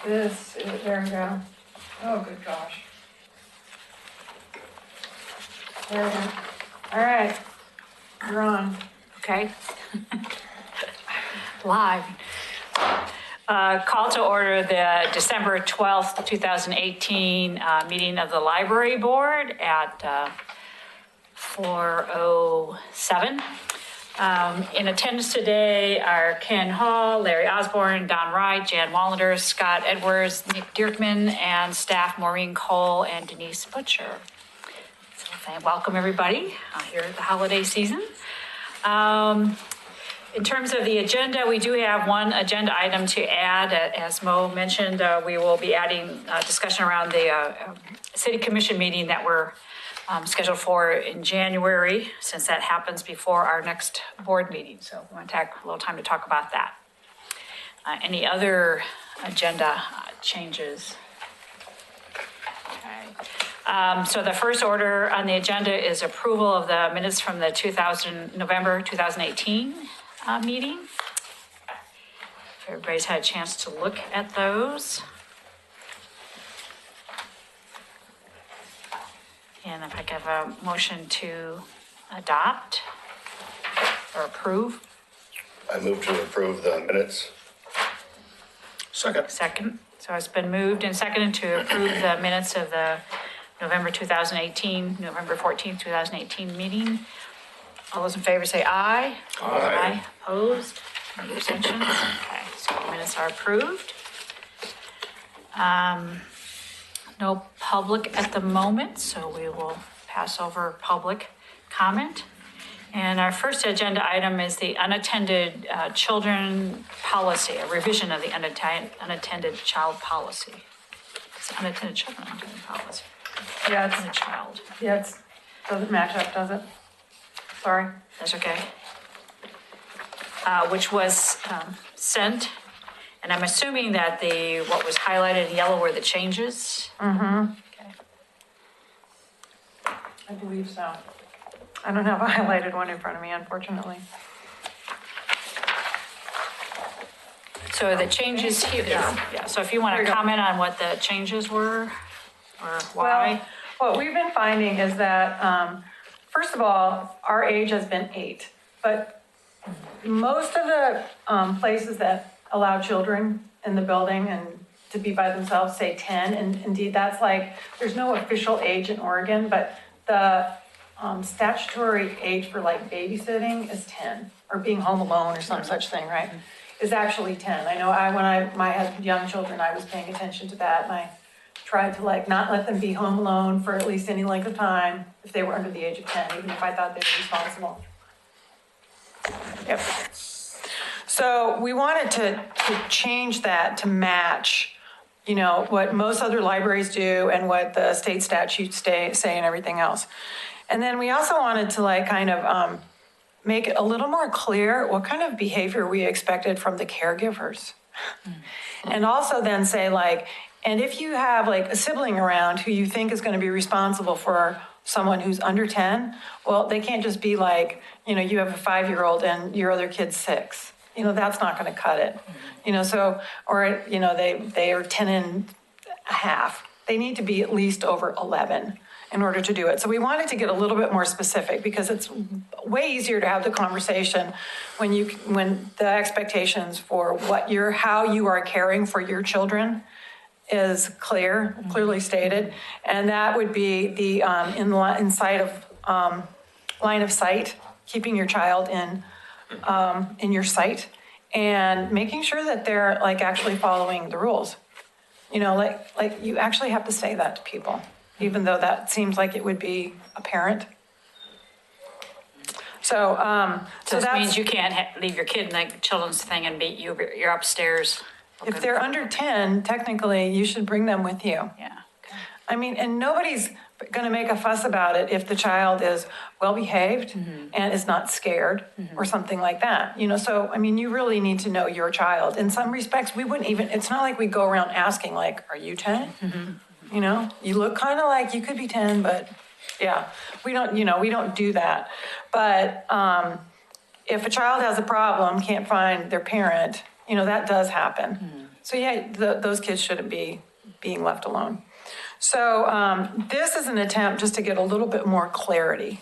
There we go. Oh, good gosh. There we go. All right, you're on. Okay. Live. Call to order the December 12th, 2018 meeting of the Library Board at 4:07. In attendance today are Ken Hall, Larry Osborne, Don Wright, Jan Wallander, Scott Edwards, Nick Dierkman, and staff Maureen Cole and Denise Butcher. So welcome everybody here at the holiday season. In terms of the agenda, we do have one agenda item to add. As Mo mentioned, we will be adding discussion around the City Commission meeting that we're scheduled for in January, since that happens before our next board meeting. So we want to take a little time to talk about that. Any other agenda changes? Okay. So the first order on the agenda is approval of the minutes from the November 2018 meeting. If everybody's had a chance to look at those. And if I could have a motion to adopt or approve. I move to approve the minutes. Second. Second. So it's been moved and seconded to approve the minutes of the November 14th, 2018 meeting. All those in favor say aye. Aye. Opposed? Any abstentions? Okay, so the minutes are approved. No public at the moment, so we will pass over public comment. And our first agenda item is the unattended children policy, a revision of the unattended child policy. It's unattended children unattended policy. Yeah, Unattended child. it doesn't match up, does it? Sorry. That's okay. Which was sent, and I'm assuming that what was highlighted in yellow were the changes. Mm-hmm. Okay. I believe so. I don't have a highlighted one in front of me, unfortunately. So the changes here, yeah, so if you want There to you go. comment on what the changes were, or why. Well, what we've been finding is that, first of all, our age has been 8, but most of the places that allow children in the building and to be by themselves say 10, and indeed that's like, there's no official age in Oregon, but the statutory age for like babysitting is 10, or being home alone or some such thing, right? Is actually 10. I know when I had young children, I was paying attention to that, and I tried to like not let them be home alone for at least any length of time if they were under the age of 10, even if I thought they were responsible. Yep. So we wanted to change that to match, what most other libraries do and what the state statutes say and everything else. And then we also wanted to like kind of make it a little more clear what kind of behavior we expected from the caregivers. And also then say like, and if you have like a sibling around who you think is going to be responsible for someone who's under 10, well, they can't just be like, you have a 5-year-old and your other kid's 6. That's not going to cut it. So, or, they are 10 and a half. They need to be at least over 11 in order to do it. So we wanted to get a little bit more specific because it's way easier to have the conversation when the expectations for how you are caring for your children is clearly stated, and that would be the line of sight, keeping your child in your sight, and making sure that they're like actually following the rules. Like you actually have to say that to people, even though that seems like it would be apparent. So So this means you can't leave your kid in the children's thing and beat you, you're upstairs. if they're under 10, technically you should bring them with you. Yeah. Okay. I mean, and nobody's going to make a fuss about it if the child is well-behaved and is not scared or something like that. So, I mean, you really need to know your child. In some respects, we wouldn't even, it's not like we go around asking like, are you 10? You look kind of like you could be 10, but yeah, we don't do that. But if a child has a problem, can't find their parent, that does happen. So yeah, those kids shouldn't be being left alone. So this is an attempt just to get a little bit more clarity.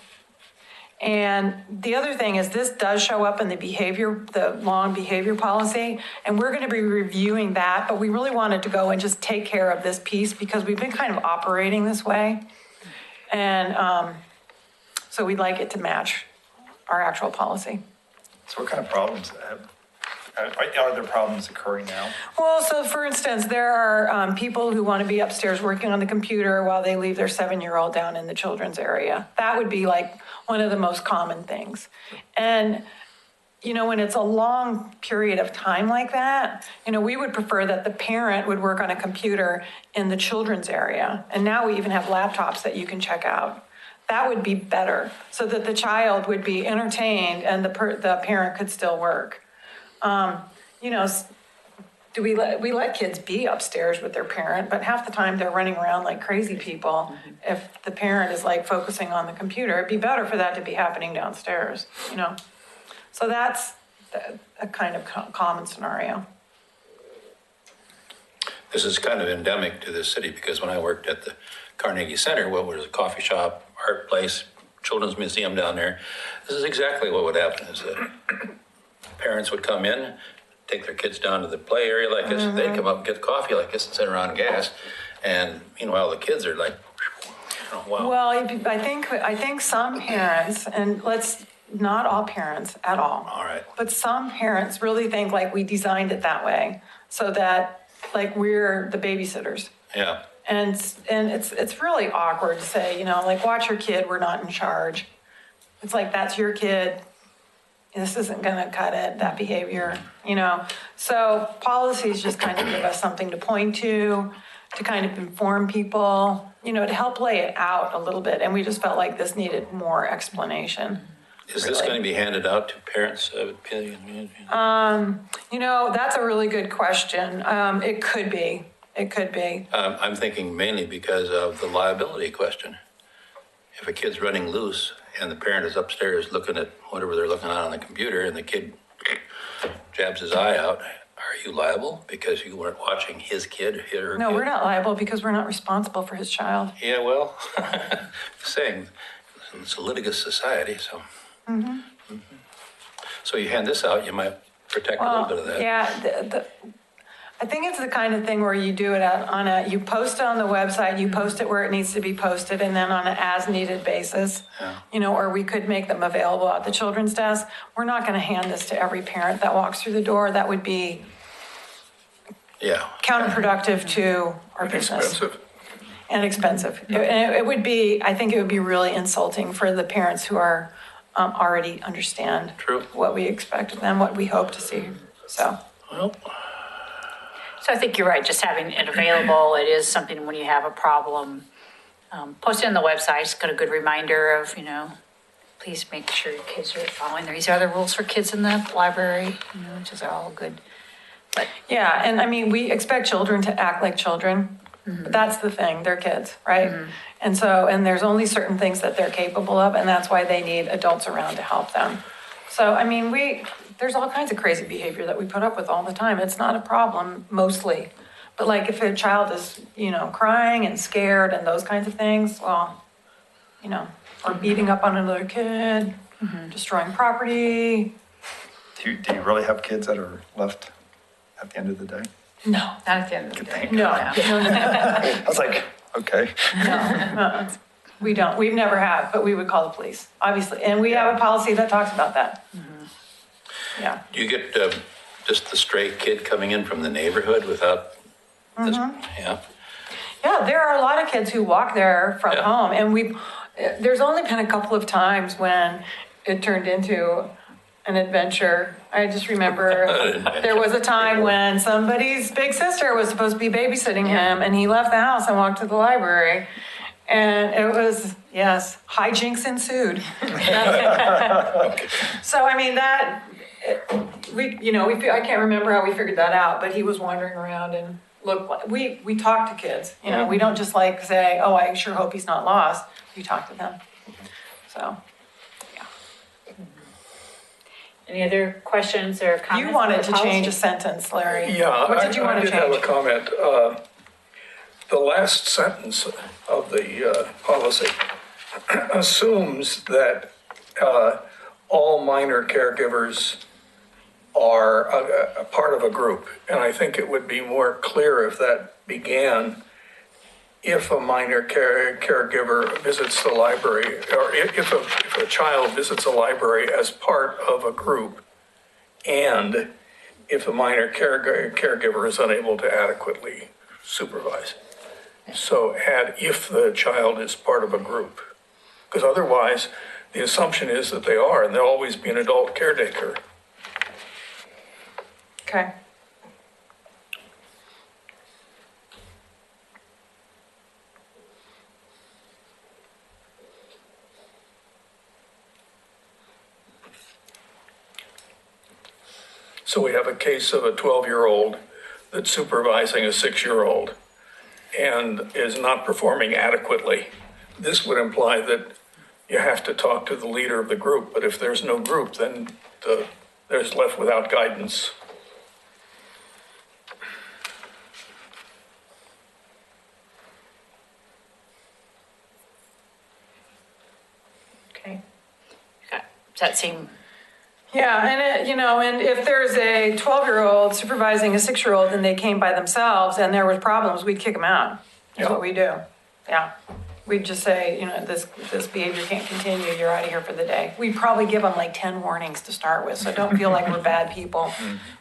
And the other thing is this does show up in the long behavior policy, and we're going to be reviewing that, but we really wanted to go and just take care of this piece because we've been kind of operating this way. And so we'd like it to match our actual policy. So what kind of problems are there problems occurring now? Well, so for instance, there are people who want to be upstairs working on the computer while they leave their 7-year-old down in the children's area. That would be like one of the most common things. And, you know, when it's a long period of time like that, you know, we would prefer that the parent would work on a computer in the children's area. And now we even have laptops that you can check out. That would be better so that the child would be entertained and the parent could still work. You know, we let kids be upstairs with their parent, but half the time they're running around like crazy people. If the parent is like focusing on the computer, it'd be better for that to be happening downstairs, you know? So that's a kind of common scenario. This is kind of endemic to this city because when I worked at the Carnegie Center, what was a coffee shop, art place, children's museum down there, this is exactly what would happen is that parents would come in, take their kids down to the play area like this, they'd come up and get coffee like this and sit around gas. And meanwhile, the kids are like, wow. Well, I think some parents, and not all parents at all. All right. But some parents really think like we designed it that way so that like we're the babysitters. Yeah. And it's really awkward to say, you know, like watch your kid, we're not in charge. It's like that's your kid. This isn't going to cut it, that behavior, you know. So policies just kind of give us something to point to kind of inform people, you know, to help lay it out a little bit. And we just felt like this needed more explanation. Is this going to be handed out to parents? You know, that's a really good question. It could be. It could be. I'm thinking mainly because of the liability question. If a kid's running loose and the parent is upstairs looking at whatever they're looking at on the computer and the kid jabs his eye out, are you liable because you weren't watching his kid hit her No, kid? we're not liable because we're not responsible for his child. Yeah, well, saying it's a litigious society, so. Mm-hmm. So you hand this out, you might protect a little bit of that. Yeah, I think it's the kind of thing where you do it you post it on the website, you post it where it needs to be posted, and then on an as-needed basis. Yeah. You know, or we could make them available at the children's desk. We're not going to hand this to every parent that walks through the door. That would be counterproductive to our business. Expensive. And expensive. It would be, I think it would be really insulting for the parents who are already understand True. what we expect of them, what we hope to see. So. Well, So I think you're right, just having it available, it is something when you have a problem. Post it on the website, it's got a good reminder of, you know, please make sure your kids are following. These are the rules for kids in the library, you know, which is all good. But Yeah, and I mean, we expect children to act like children. But that's the thing, they're kids, right? And so, and there's only certain things that they're capable of, and that's why they need adults around to help them. So, I mean, there's all kinds of crazy behavior that we put up with all the time. It's not a problem, mostly. But like if a child is, you know, crying and scared and those kinds of things, well, you know, or beating up on another kid, destroying property. Do you really have kids that are left at the end of the day? No, not at the end of the day. no. I was like, okay. We don't. We've never have, but we would call the police, obviously. And we have a policy that talks about that. Yeah. do you get just the stray kid coming in from the neighborhood without this? Yeah. Yeah, there are a lot of kids who walk there from Yeah. home, and there's only been a couple of times when it turned into an adventure. I just remember there was a time when somebody's big sister was supposed to be babysitting him, and he left the house and walked to the library. And it was, yes, hijinks ensued. So, I mean, I can't remember how we figured that out, but he was wandering around and looked, we talk to kids, you know, we don't just like say, oh, I sure hope he's not lost. We talk to them. So, yeah. Any other questions or comments? You wanted on the to change policy? a sentence, Larry. Yeah, What did you want I to did have a change? comment. The last sentence of the policy assumes that all minor caregivers are a part of a group. And I think it would be more clear if that began, if a minor caregiver visits the library, or if a child visits a library as part of a group, and if a minor caregiver is unable to adequately supervise. So add if the child is part of a group. Because otherwise, the assumption is that they are, and there'll always be an adult caretaker. Okay. So we have a case of a 12-year-old that's supervising a 6-year-old and is not performing adequately. This would imply that you have to talk to the leader of the group, but if there's no group, then there's left without guidance. Okay. Does that seem, Yeah, and and if there's a 12-year-old supervising a 6-year-old and they came by themselves and there was problems, we'd kick them out. That's what we do. Yeah. We'd just say, this behavior can't continue, you're out of here for the day. We'd probably give them like 10 warnings to start with, so don't feel like we're bad people.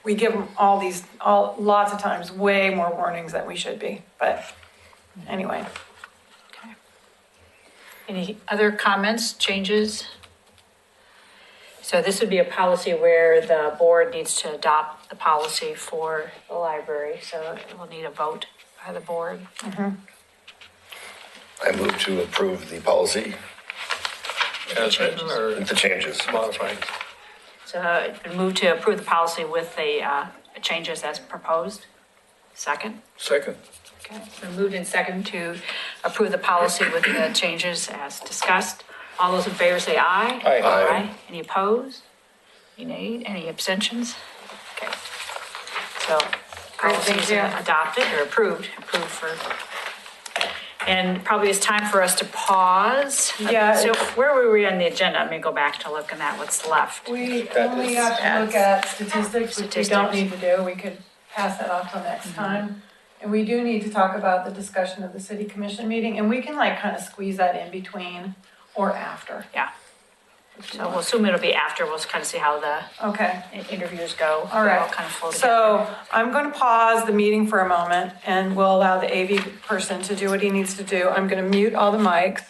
We give them lots of times, way more warnings than we should be, but anyway. any other comments, changes? So this would be a policy where the board needs to adopt the policy for the library, so we'll need a vote by the board. I move to approve the policy As written or with the changes. modified? So it's been moved to approve the policy with the changes as proposed. Second? Second. Okay, it's been moved and second to approve the policy with the changes as discussed. All those in favor say aye. Aye. Any opposed? Any nay? Any abstentions? Okay. So policy is thank you. adopted or approved for. And probably it's time for us to pause. Yeah, So it's- where were we on the agenda? Let me go back to looking at what's left. We only have to look at statistics, which we don't Statistics. need to do. We could pass that off till next time. And we do need to talk about the discussion of the city commission meeting, and we can like kind of squeeze that in between or after. Yeah. So we'll assume it'll be after. We'll kind of see how the Okay, interviews go. all They right. kind of flow So together. I'm going to pause the meeting for a moment and we'll allow the AV person to do what he needs to do. I'm going to mute all the mics.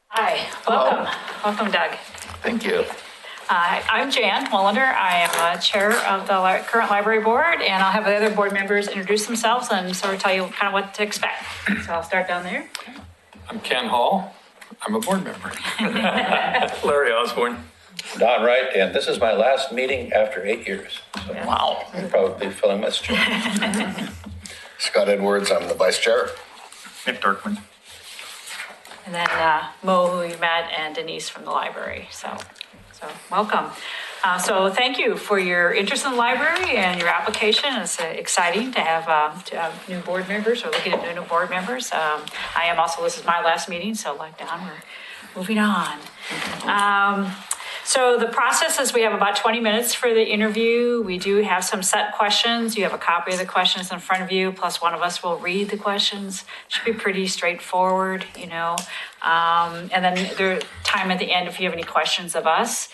Hi, welcome. Welcome, Doug. Thank you. I'm Jan Mullender. I am chair of the current library board, and I'll have the other board members introduce themselves and sort of tell you kind of what to expect. So I'll start down there. I'm Ken Hall. I'm a board member. Larry Osborne. Don Wright, and this is my last meeting after 8 years. So Wow. I'm probably filling my shoes. Scott Edwards, I'm the vice chair. Nick Dirkman. And then Mo, who you met, and Denise from the library. So welcome. So thank you for your interest in the library and your application. It's exciting to have new board members or looking at new board members. I am also, this is my last meeting, so like Don, we're moving on. So the process is we have about 20 minutes for the interview. We do have some set questions. You have a copy of the questions in front of you, plus one of us will read the questions. Should be pretty straightforward, And then there's time at the end if you have any questions of us.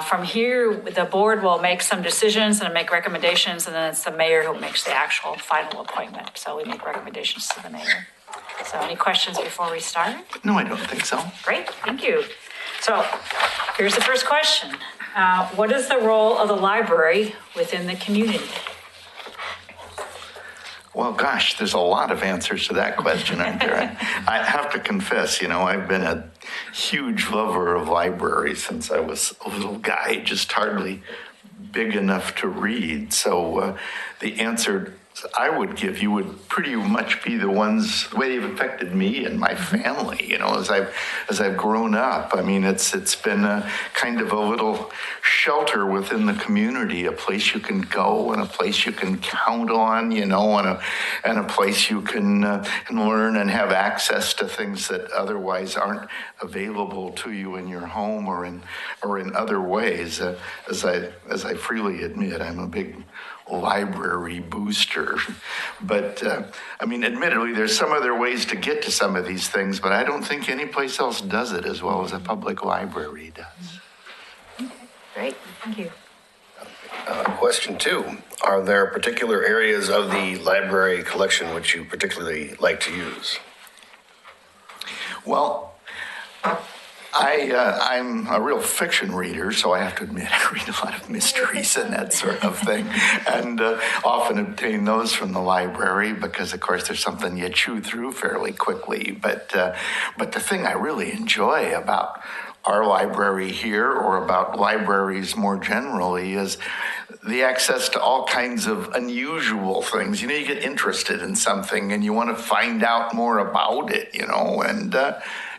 From here, the board will make some decisions and make recommendations, and then it's the mayor who makes the actual final appointment. So we make recommendations to the mayor. So any questions before we start? No, I don't think so. Great, thank you. So here's the first question. What is the role of the library within the community? Well, gosh, there's a lot of answers to that question, aren't there? I have to confess, I've been a huge lover of libraries since I was a little guy, just hardly big enough to read. So the answer I would give you would pretty much be the way they've affected me and my family, as I've grown up. I mean, it's been a kind of a little shelter within the community, a place you can go and a place you can count on, and a place you can learn and have access to things that otherwise aren't available to you in your home or in other ways. As I freely admit, I'm a big library booster. But, admittedly, there's some other ways to get to some of these things, but I don't think any place else does it as well as a public library does. Great, thank you. Question 2, are there particular areas of the library collection which you particularly like to use? Well, I'm a real fiction reader, so I have to admit I read a lot of mysteries and that sort of thing, and often obtain those from the library because, of course, there's something you chew through fairly quickly. But the thing I really enjoy about our library here, or about libraries more generally, is the access to all kinds of unusual things. You get interested in something and you want to find out more about it,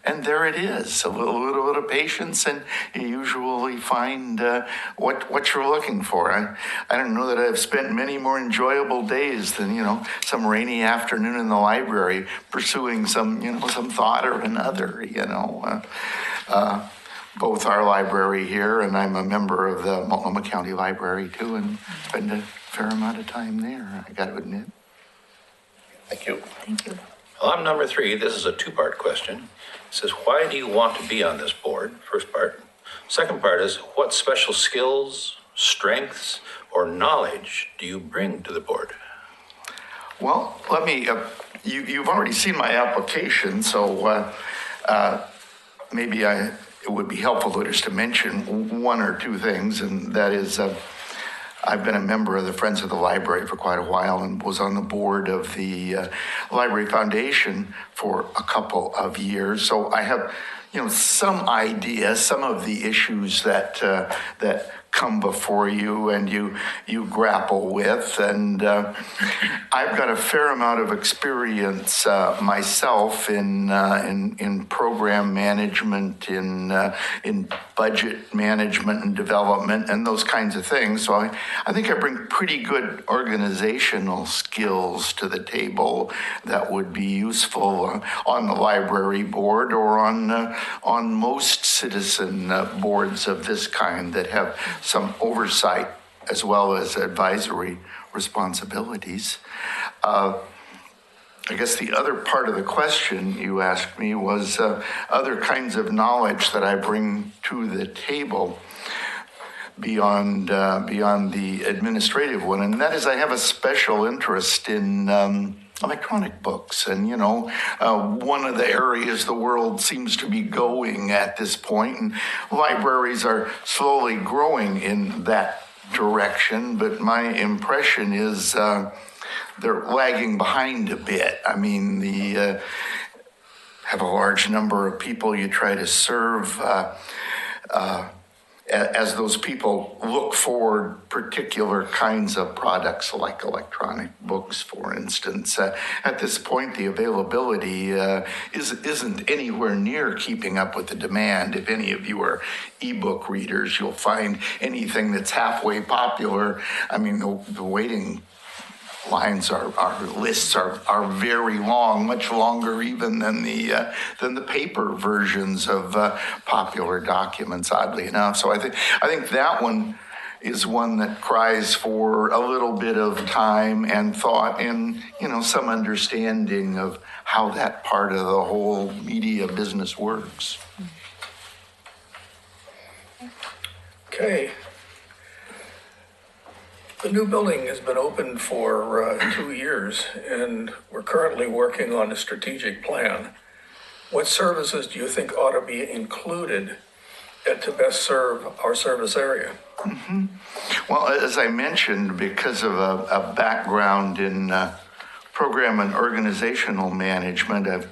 and there it is, a little bit of patience, and you usually find what you're looking for. I don't know that I've spent many more enjoyable days than, some rainy afternoon in the library pursuing some thought or another, both our library here, and I'm a member of the Multnomah County Library too, and spend a fair amount of time there, I got to admit. Thank you. Thank you. Well, I'm number 3. This is a 2-part question. It says, why do you want to be on this board? First part. Second part is, what special skills, strengths, or knowledge do you bring to the board? Well, let me, you've already seen my application, so maybe it would be helpful just to mention one or two things, and that is I've been a member of the Friends of the Library for quite a while and was on the board of the Library Foundation for a couple of years. So I have, some idea, some of the issues that come before you and you grapple with. And I've got a fair amount of experience myself in program management, in budget management and development and those kinds of things. So I think I bring pretty good organizational skills to the table that would be useful on the library board or on most citizen boards of this kind that have some oversight as well as advisory responsibilities. I guess the other part of the question you asked me was other kinds of knowledge that I bring to the table beyond the administrative one, and that is I have a special interest in electronic books, and one of the areas the world seems to be going at this point, and libraries are slowly growing in that direction, but my impression is they're lagging behind a bit. I mean, have a large number of people you try to serve as those people look for particular kinds of products like electronic books, for instance. At this point, the availability isn't anywhere near keeping up with the demand. If any of you are ebook readers, you'll find anything that's halfway popular. I mean, the waiting lines our lists are very long, much longer even than the paper versions of popular documents, oddly enough. So I think that one is one that cries for a little bit of time and thought and some understanding of how that part of the whole media business works. Okay. The new building has been open for 2 years, and we're currently working on a strategic plan. What services do you think ought to be included to best serve our service area? Well, as I mentioned, because of a background in program and organizational management, I've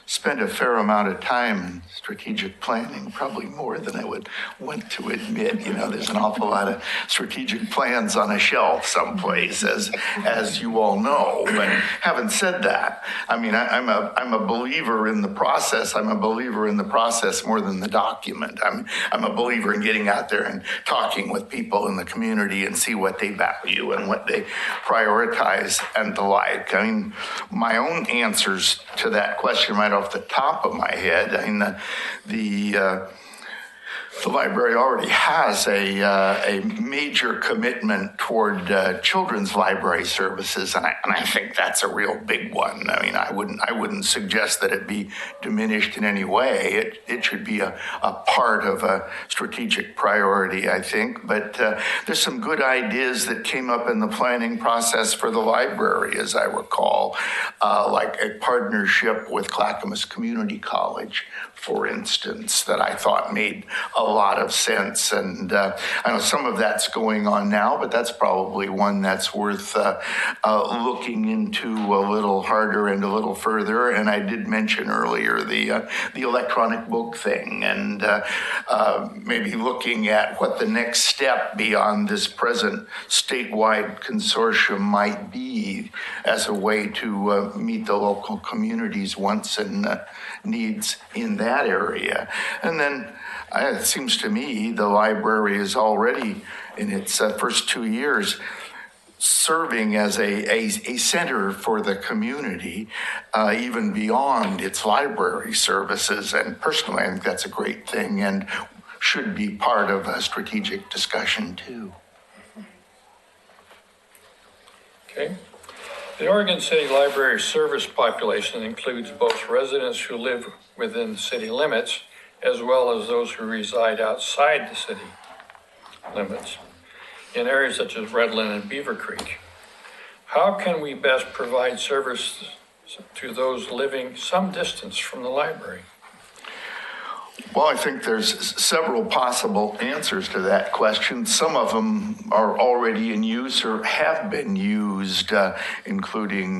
spent a fair amount of time in strategic planning, probably more than I would want to admit. You know, there's an awful lot of strategic plans on a shelf someplace, as you all know. But having said that, I mean, I'm a believer in the process. I'm a believer in the process more than the document. I'm a believer in getting out there and talking with people in the community and see what they value and what they prioritize and the like. I mean, my own answers to that question right off the top of my head, I mean, the library already has a major commitment toward children's library services, and I think that's a real big one. I mean, I wouldn't suggest that it be diminished in any way. It should be a part of a strategic priority, I think. But there's some good ideas that came up in the planning process for the library, as I recall, like a partnership with Clackamas Community College, for instance, that I thought made a lot of sense. And I know some of that's going on now, but that's probably one that's worth looking into a little harder and a little further. And I did mention earlier the electronic book thing, and maybe looking at what the next step beyond this present statewide consortium might be as a way to meet the local community's wants and needs in that area. And then it seems to me the library is already in its first 2 years serving as a center for the community, even beyond its library services. And personally, I think that's a great thing and should be part of a strategic discussion too. Okay. The Oregon City Library service population includes both residents who live within the city limits, as well as those who reside outside the city limits in areas such as Redland and Beaver Creek. How can we best provide service to those living some distance from the library? Well, I think there's several possible answers to that question. Some of them are already in use or have been used, including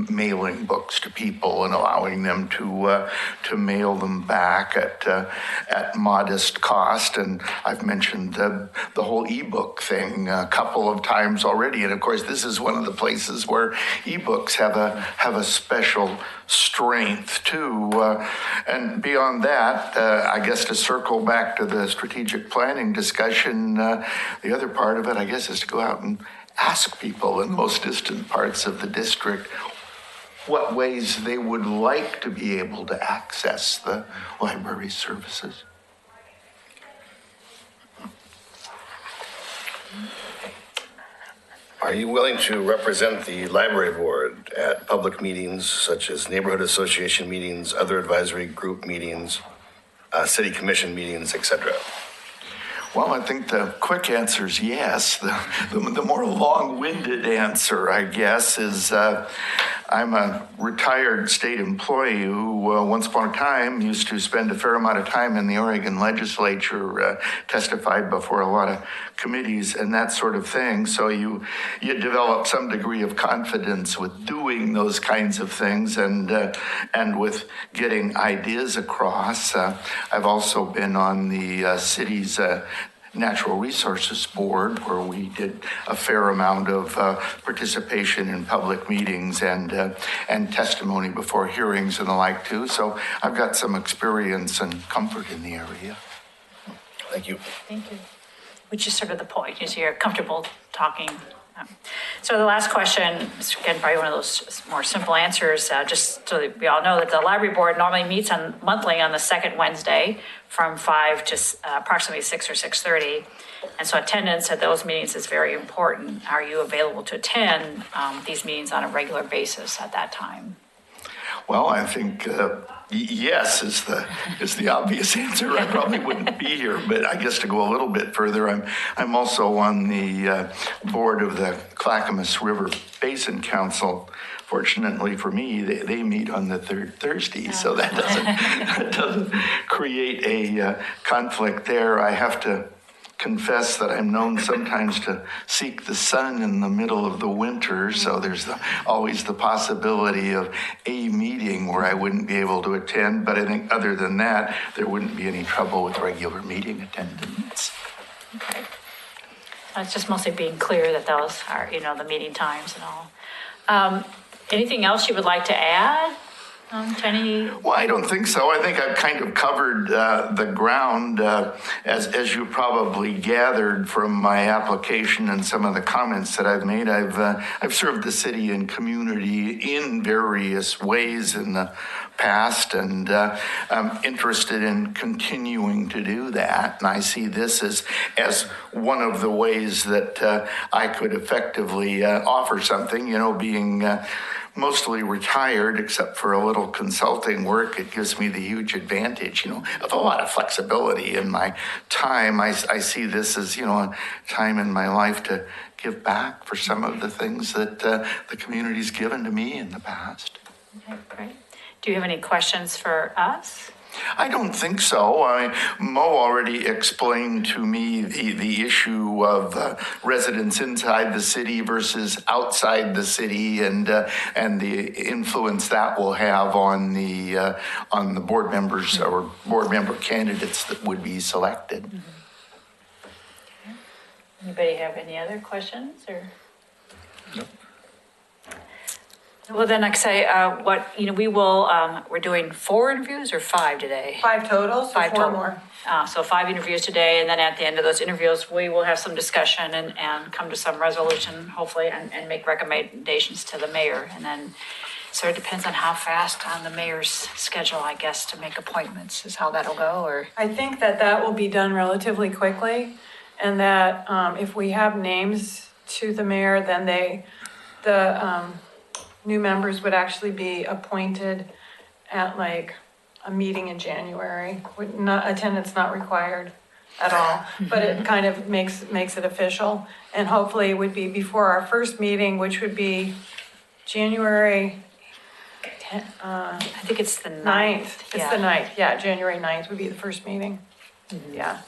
mailing books to people and allowing them to mail them back at modest cost. And I've mentioned the whole ebook thing a couple of times already. And of course, this is one of the places where ebooks have a special strength too. And beyond that, I guess to circle back to the strategic planning discussion, the other part of it, I guess, is to go out and ask people in the most distant parts of the district what ways they would like to be able to access the library services. Are you willing to represent the library board at public meetings such as neighborhood association meetings, other advisory group meetings, city commission meetings, etc.? Well, I think the quick answer is yes. The more long-winded answer, I guess, is I'm a retired state employee who once upon a time used to spend a fair amount of time in the Oregon legislature, testified before a lot of committees and that sort of thing. So you develop some degree of confidence with doing those kinds of things and with getting ideas across. I've also been on the city's Natural Resources Board, where we did a fair amount of participation in public meetings and testimony before hearings and the like too. So I've got some experience and comfort in the area. Thank you. Thank you. Which is sort of the point, is you're comfortable talking. So the last question is, again, probably one of those more simple answers, just so that we all know that the library board normally meets monthly on the second Wednesday from 5 to approximately 6 or 6:30. And so attendance at those meetings is very important. Are you available to attend these meetings on a regular basis at that time? Well, I think yes is the obvious answer. I probably wouldn't be here, but I guess to go a little bit further, I'm also on the board of the Clackamas River Basin Council. Fortunately for me, they meet on the third Thursday, so that doesn't create a conflict there. I have to confess that I'm known sometimes to seek the sun in the middle of the winter, so there's always the possibility of a meeting where I wouldn't be able to attend, but I think other than that, there wouldn't be any trouble with regular meeting attendance. Okay. It's just mostly being clear that those are, the meeting times and all. Anything else you would like to add to any? Well, I don't think so. I think I've kind of covered the ground, as you probably gathered from my application and some of the comments that I've made. I've served the city and community in various ways in the past, and I'm interested in continuing to do that. And I see this as one of the ways that I could effectively offer something, being mostly retired, except for a little consulting work. It gives me the huge advantage, of a lot of flexibility in my time. I see this as, a time in my life to give back for some of the things that the community's given to me in the past. Okay, great. Do you have any questions for us? I don't think so. Mo already explained to me the issue of residents inside the city versus outside the city, and the influence that will have on the board members or board member candidates that would be selected. Mm-hmm. Anybody have any other questions or? Nope. Well, then, like I say, we will, we're doing 4 interviews or 5 today? 5 total, so 5 4 total. more. So 5 interviews today, and then at the end of those interviews, we will have some discussion and come to some resolution, hopefully, and make recommendations to the mayor. And then, so it depends on how fast on the mayor's schedule, I guess, to make appointments, is how that'll go, or? I think that will be done relatively quickly, and that if we have names to the mayor, then the new members would actually be appointed at like a meeting in January. Attendance not required at all, but it kind of makes it official. And hopefully it would be before our first meeting, which would be January 10th, I think it's the 9th. It's yeah. the 9th, yeah, January 9th would be the first meeting. Yeah.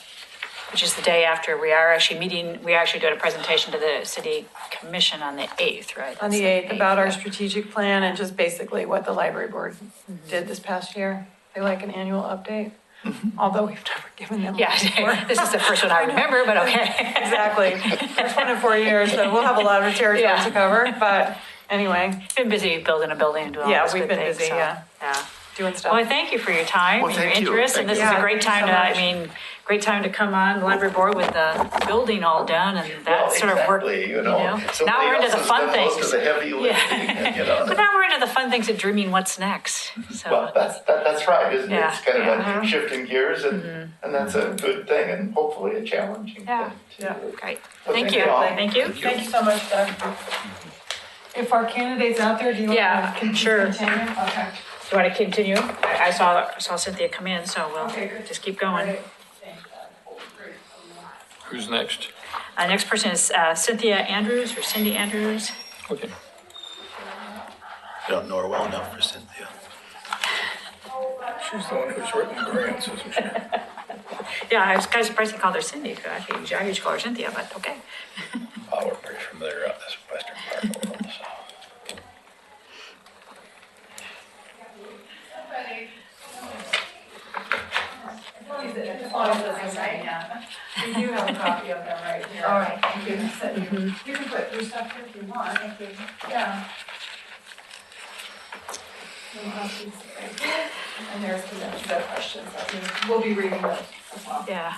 Which is the day after we are actually meeting, we actually doing a presentation to the city commission on the 8th, right? On the That's 8th, about our yeah. strategic plan and just basically what the library board did this past year. They like an annual update, although we've never given them one before. Yeah, this is the first one I remember, but okay. Exactly. First one in 4 years, so we'll have a lot of territory Yeah. to cover, but anyway, Been busy building a building and doing all Yeah, those we've good been things, busy, so, yeah. Yeah. doing stuff. Well, thank you for your time Well, and your thank you. interest, and this is Yeah, a great thank you time so to, much. great time to come on the library board with the building all done and that sort of work. Now we're into the fun things. Most of the heavy lifting, But now we're into the fun things of dreaming what's next, so. Well, that's right, isn't it? Yeah. It's kind of Yeah. a shifting gears, and that's a good thing, and hopefully a challenging Yeah. thing. Yeah. Great, Well, thank thank you, you all. thank you. Thank you so much, Doug. If our candidates out there, do you Yeah, want to sure. continue? Okay. Do you want to continue? I saw Cynthia come in, so Okay, we'll good. just keep going. Great. Who's next? Next person is Cynthia Andrews or Cindy Andrews. Okay. I don't know her well enough for Cynthia. She's the one who's written grants, isn't she? Yeah, I was kind of surprised they called her Cindy, because I usually call her Cynthia, but okay. Oh, we're pretty familiar up this western part of the world, so. We do have a copy of them right here. All right, thank you. You can put your stuff here if you want. Thank you. Yeah. And there's the questions that we'll be reading those as well. Yeah.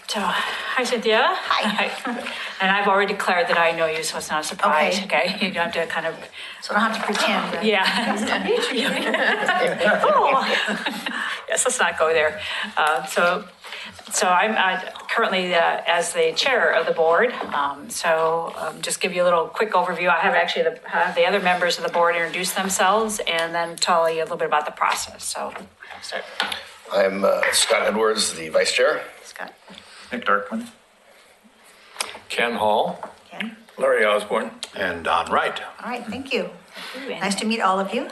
So, hi Cynthia. Hi. And I've already declared that I know you, so it's not a surprise, okay? You don't have to kind of, So I don't have to pretend. Right? yeah. Oh. Yes, let's not go there. So So I'm currently as the chair of the board. Just give you a little quick overview. I have actually have the other members of the board introduce themselves and then tell you a little bit about the process. So start. I'm Scott Edwards, the vice chair. Scott. Nick Darkman. Ken Hall. Ken? Larry Osborne. And Don Wright. All right, thank you. And Nice to meet all of you.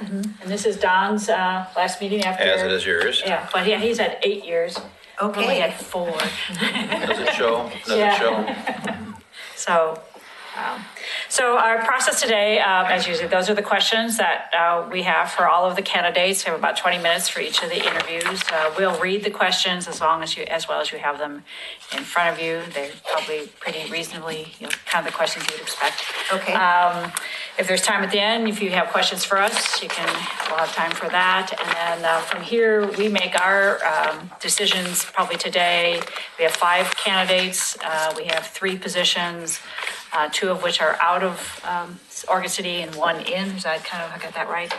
this is Don's last meeting after. As it is yours. Yeah, but he's had 8 years. Okay. Only had 4. Does it show? Does Yeah. it show? So our process today, as usual, those are the questions that we have for all of the candidates. We have about 20 minutes for each of the interviews. We'll read the questions as well as you have them in front of you. They're probably pretty reasonably, kind of the questions you would expect. Okay. If there's time at the end, if you have questions for us, we'll have time for that. And then from here, we make our decisions probably today. We have 5 candidates. We have 3 positions, 2 of which are out of Oregon City and 1 in. Is that I got that right?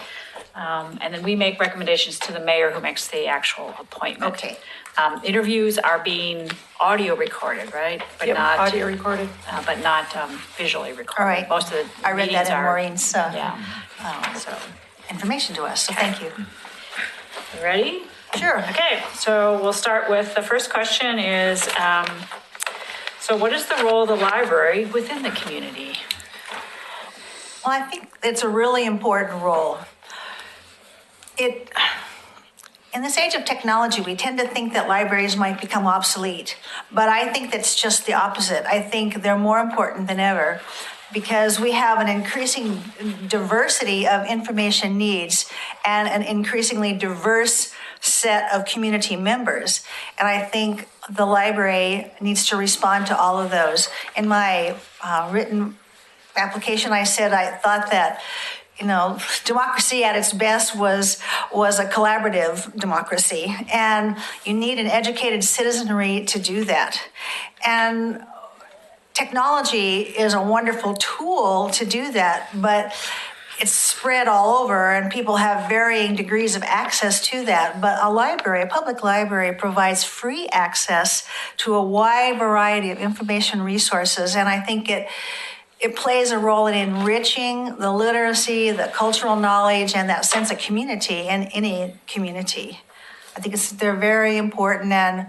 And then we make recommendations to the mayor who makes the actual appointment. Okay. Interviews are being audio recorded, right? But Yep, not audio recorded. but not visually recorded. All right. Most of the I read that meetings in are- Maureen's So, information to us, so thank you. you ready? Sure. Okay, so we'll start with the first question is, so what is the role of the library within the community? Well, I think it's a really important role. In this age of technology, we tend to think that libraries might become obsolete, but I think that's just the opposite. I think they're more important than ever because we have an increasing diversity of information needs and an increasingly diverse set of community members. And I think the library needs to respond to all of those. In my written application, I said I thought that democracy at its best was a collaborative democracy, and you need an educated citizenry to do that. And technology is a wonderful tool to do that, but it's spread all over and people have varying degrees of access to that. But a public library provides free access to a wide variety of information resources, and I think it plays a role in enriching the literacy, the cultural knowledge, and that sense of community in any community. I think they're very important, and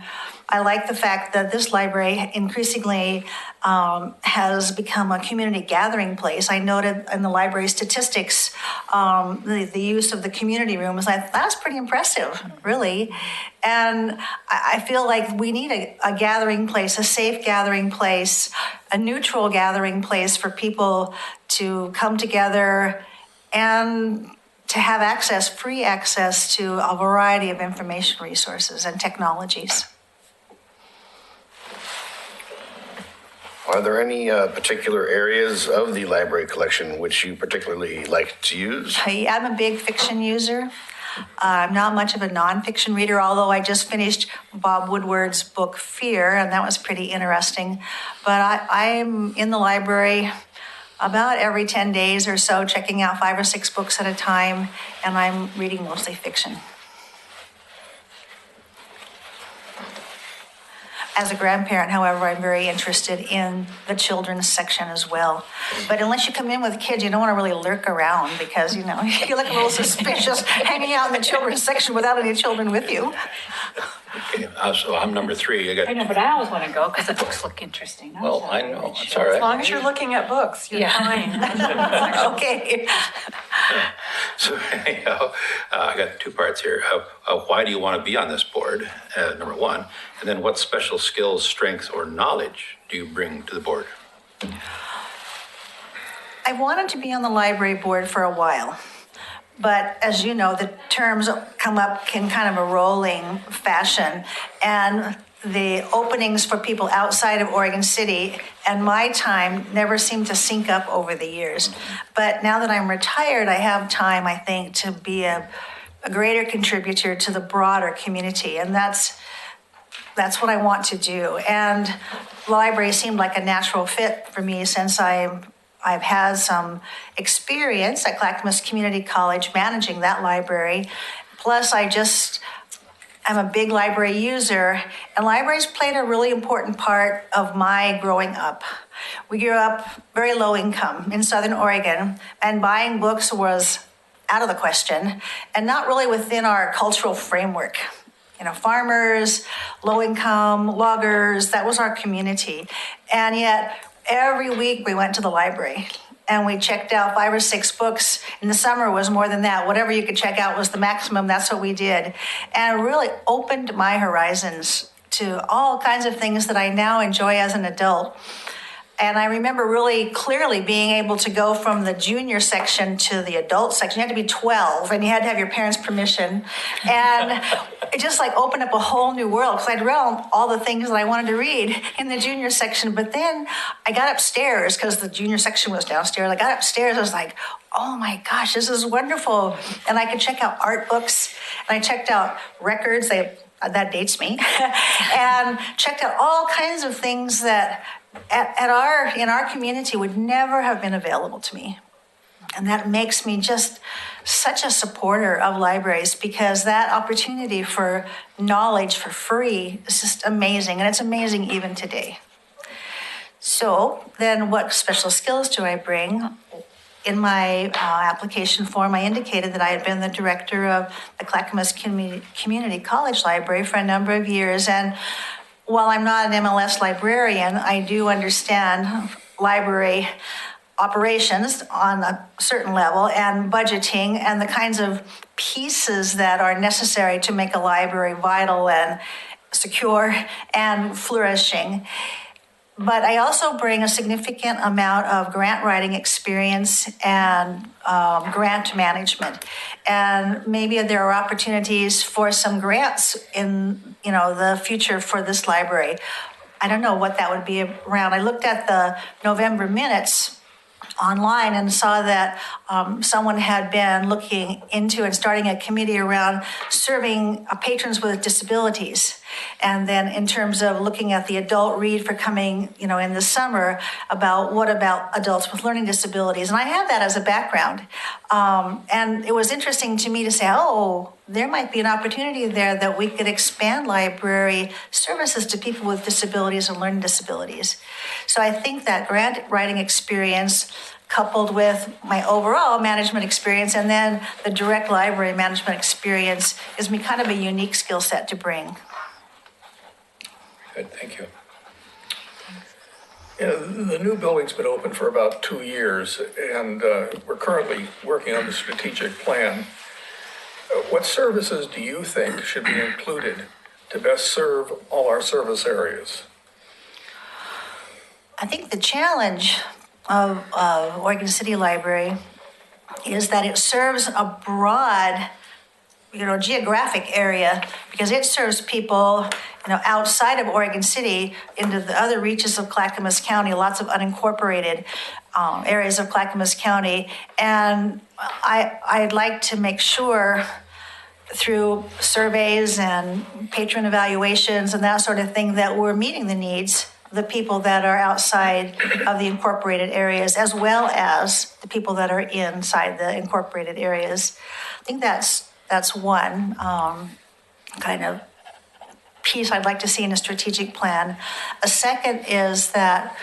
I like the fact that this library increasingly has become a community gathering place. I noted in the library statistics the use of the community rooms. That's pretty impressive, really. And I feel like we need a gathering place, a safe gathering place, a neutral gathering place for people to come together and to have free access to a variety of information resources and technologies. Are there any particular areas of the library collection which you particularly like to use? I'm a big fiction user. I'm not much of a nonfiction reader, although I just finished Bob Woodward's book Fear, and that was pretty interesting. But I'm in the library about every 10 days or so, checking out 5 or 6 books at a time, and I'm reading mostly fiction. As a grandparent, however, I'm very interested in the children's section as well. But unless you come in with kids, you don't want to really lurk around because, you look a little suspicious hanging out in the children's section without any children with you. Okay, so I'm number 3. I know, but I always want to go because the books look interesting. Well, I know, it's all As right. long as you're looking at books, you're fine. Okay. So anyhow, I got 2 parts here. Why do you want to be on this board, number 1? And then what special skills, strengths, or knowledge do you bring to the board? I wanted to be on the library board for a while. But as you know, the terms come up in kind of a rolling fashion. And the openings for people outside of Oregon City and my time never seemed to sync up over the years. But now that I'm retired, I have time, I think, to be a greater contributor to the broader community. And that's what I want to do. And the library seemed like a natural fit for me since I've had some experience at Clackamas Community College managing that library. Plus, I I'm a big library user, and libraries played a really important part of my growing up. We grew up very low income in Southern Oregon, and buying books was out of the question and not really within our cultural framework. You know, farmers, low income, loggers, that was our community. And yet every week we went to the library and we checked out 5 or 6 books. In the summer was more than that. Whatever you could check out was the maximum. That's what we did. And it really opened my horizons to all kinds of things that I now enjoy as an adult. And I remember really clearly being able to go from the junior section to the adult section. You had to be 12 and you had to have your parents' permission. And it just like opened up a whole new world because I'd read all the things that I wanted to read in the junior section. But then I got upstairs because the junior section was downstairs. I got upstairs, I was like, oh my gosh, this is wonderful. And I could check out art books and I checked out records. That dates me. And checked out all kinds of things that in our community would never have been available to me. And that makes me just such a supporter of libraries because that opportunity for knowledge for free is just amazing. And it's amazing even today. So then what special skills do I bring? In my application form, I indicated that I had been the director of the Clackamas Community College Library for a number of years. And while I'm not an MLS librarian, I do understand library operations on a certain level and budgeting and the kinds of pieces that are necessary to make a library vital and secure and flourishing. But I also bring a significant amount of grant writing experience and grant management. And maybe there are opportunities for some grants in, the future for this library. I don't know what that would be around. I looked at the November minutes online and saw that someone had been looking into and starting a committee around serving patrons with disabilities. And then in terms of looking at the adult read for coming, in the summer about what about adults with learning disabilities. And I have that as a background. And it was interesting to me to say, there might be an opportunity there that we could expand library services to people with disabilities and learning disabilities. So I think that grant writing experience coupled with my overall management experience and then the direct library management experience gives me kind of a unique skill set to bring. Good, thank you. Yeah, the new building's been open for about 2 years, and we're currently working on the strategic plan. What services do you think should be included to best serve all our service areas? I think the challenge of Oregon City Library is that it serves a broad geographic area because it serves people, outside of Oregon City into the other reaches of Clackamas County, lots of unincorporated areas of Clackamas County. And I'd like to make sure through surveys and patron evaluations and that sort of thing that we're meeting the needs of the people that are outside of the incorporated areas as well as the people that are inside the incorporated areas. I think that's one kind of piece I'd like to see in a strategic plan. A second is that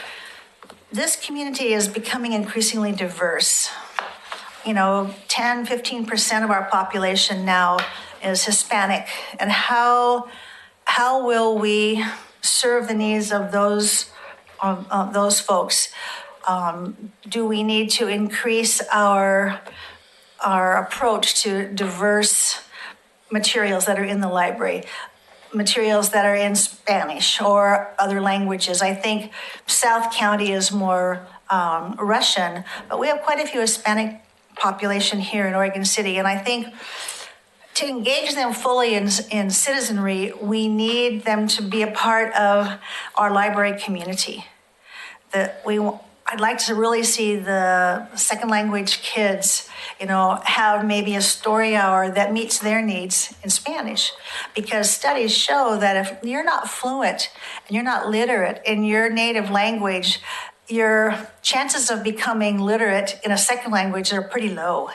this community is becoming increasingly diverse. 10-15% of our population now is Hispanic. And how will we serve the needs of those folks? Do we need to increase our approach to diverse materials that are in the library, materials that are in Spanish or other languages? I think South County is more Russian, but we have quite a few Hispanic population here in Oregon City. And I think to engage them fully in citizenry, we need them to be a part of our library community. I'd like to really see the second language kids, have maybe a story hour that meets their needs in Spanish. Because studies show that if you're not fluent and you're not literate in your native language, your chances of becoming literate in a second language are pretty low.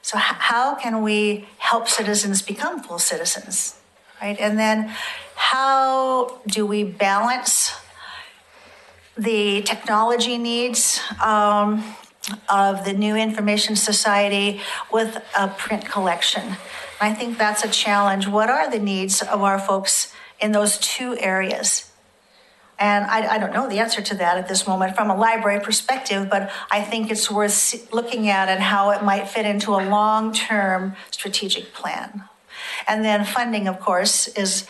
So how can we help citizens become full citizens? right? And then how do we balance the technology needs of the new information society with a print collection? I think that's a challenge. What are the needs of our folks in those two areas? And I don't know the answer to that at this moment from a library perspective, but I think it's worth looking at and how it might fit into a long-term strategic plan. And then funding, of course, it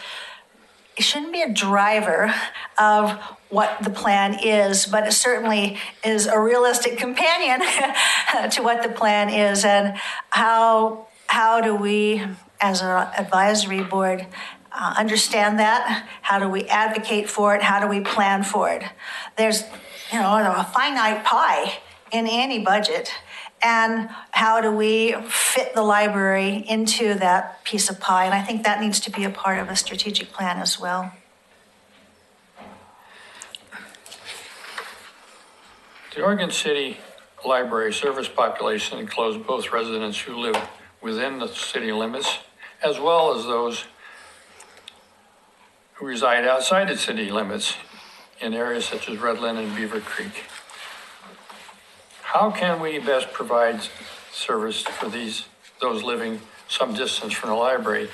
shouldn't be a driver of what the plan is, but it certainly is a realistic companion to what the plan is. And how do we, as an advisory board, understand that? How do we advocate for it? How do we plan for it? There's, a finite pie in any budget. And how do we fit the library into that piece of pie? And I think that needs to be a part of a strategic plan as well. The Oregon City Library service population includes both residents who live within the city limits, as well as those who reside outside the city limits in areas such as Redland and Beaver Creek. How can we best provide service for those living some distance from the library?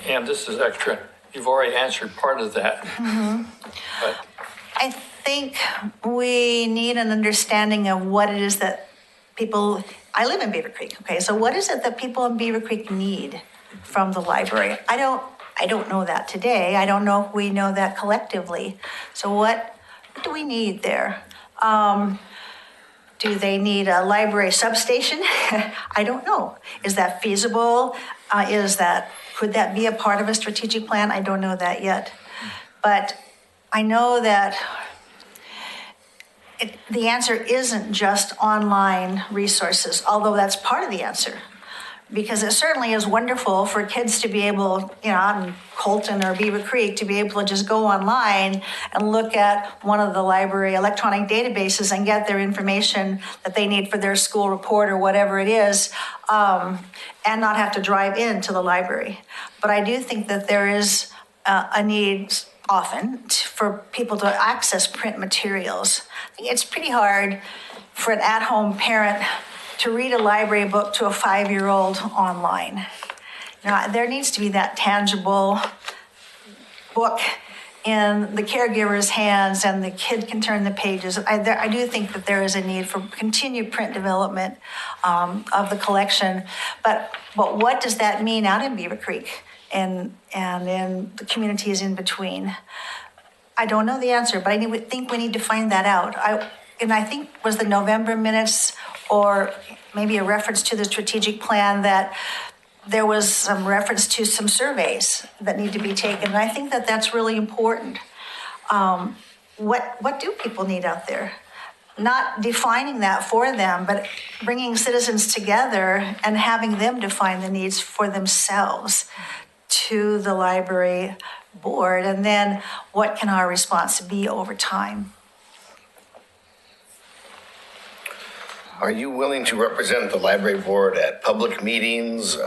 And this is extra. You've already answered part of that. Mm-hmm. But I think we need an understanding of what it is that I live in Beaver Creek, okay? So what is it that people in Beaver Creek need from the library? I don't know that today. I don't know if we know that collectively. So what do we need there? Do they need a library substation? I don't know. Is that feasible? Could that be a part of a strategic plan? I don't know that yet. But I know that the answer isn't just online resources, although that's part of the answer. Because it certainly is wonderful for kids to be able, out in Colton or Beaver Creek, to be able to just go online and look at one of the library electronic databases and get their information that they need for their school report or whatever it is, and not have to drive into the library. But I do think that there is a need often for people to access print materials. I think it's pretty hard for an at-home parent to read a library book to a 5-year-old online. There needs to be that tangible book in the caregiver's hands and the kid can turn the pages. I do think that there is a need for continued print development of the collection. But what does that mean out in Beaver Creek and in the communities in between? I don't know the answer, but I think we need to find that out. I think was the November minutes or maybe a reference to the strategic plan that there was some reference to some surveys that need to be taken. And I think that that's really important. What do people need out there? Not defining that for them, but bringing citizens together and having them define the needs for themselves to the library board. And then what can our response be over time? Are you willing to represent the library board at public meetings,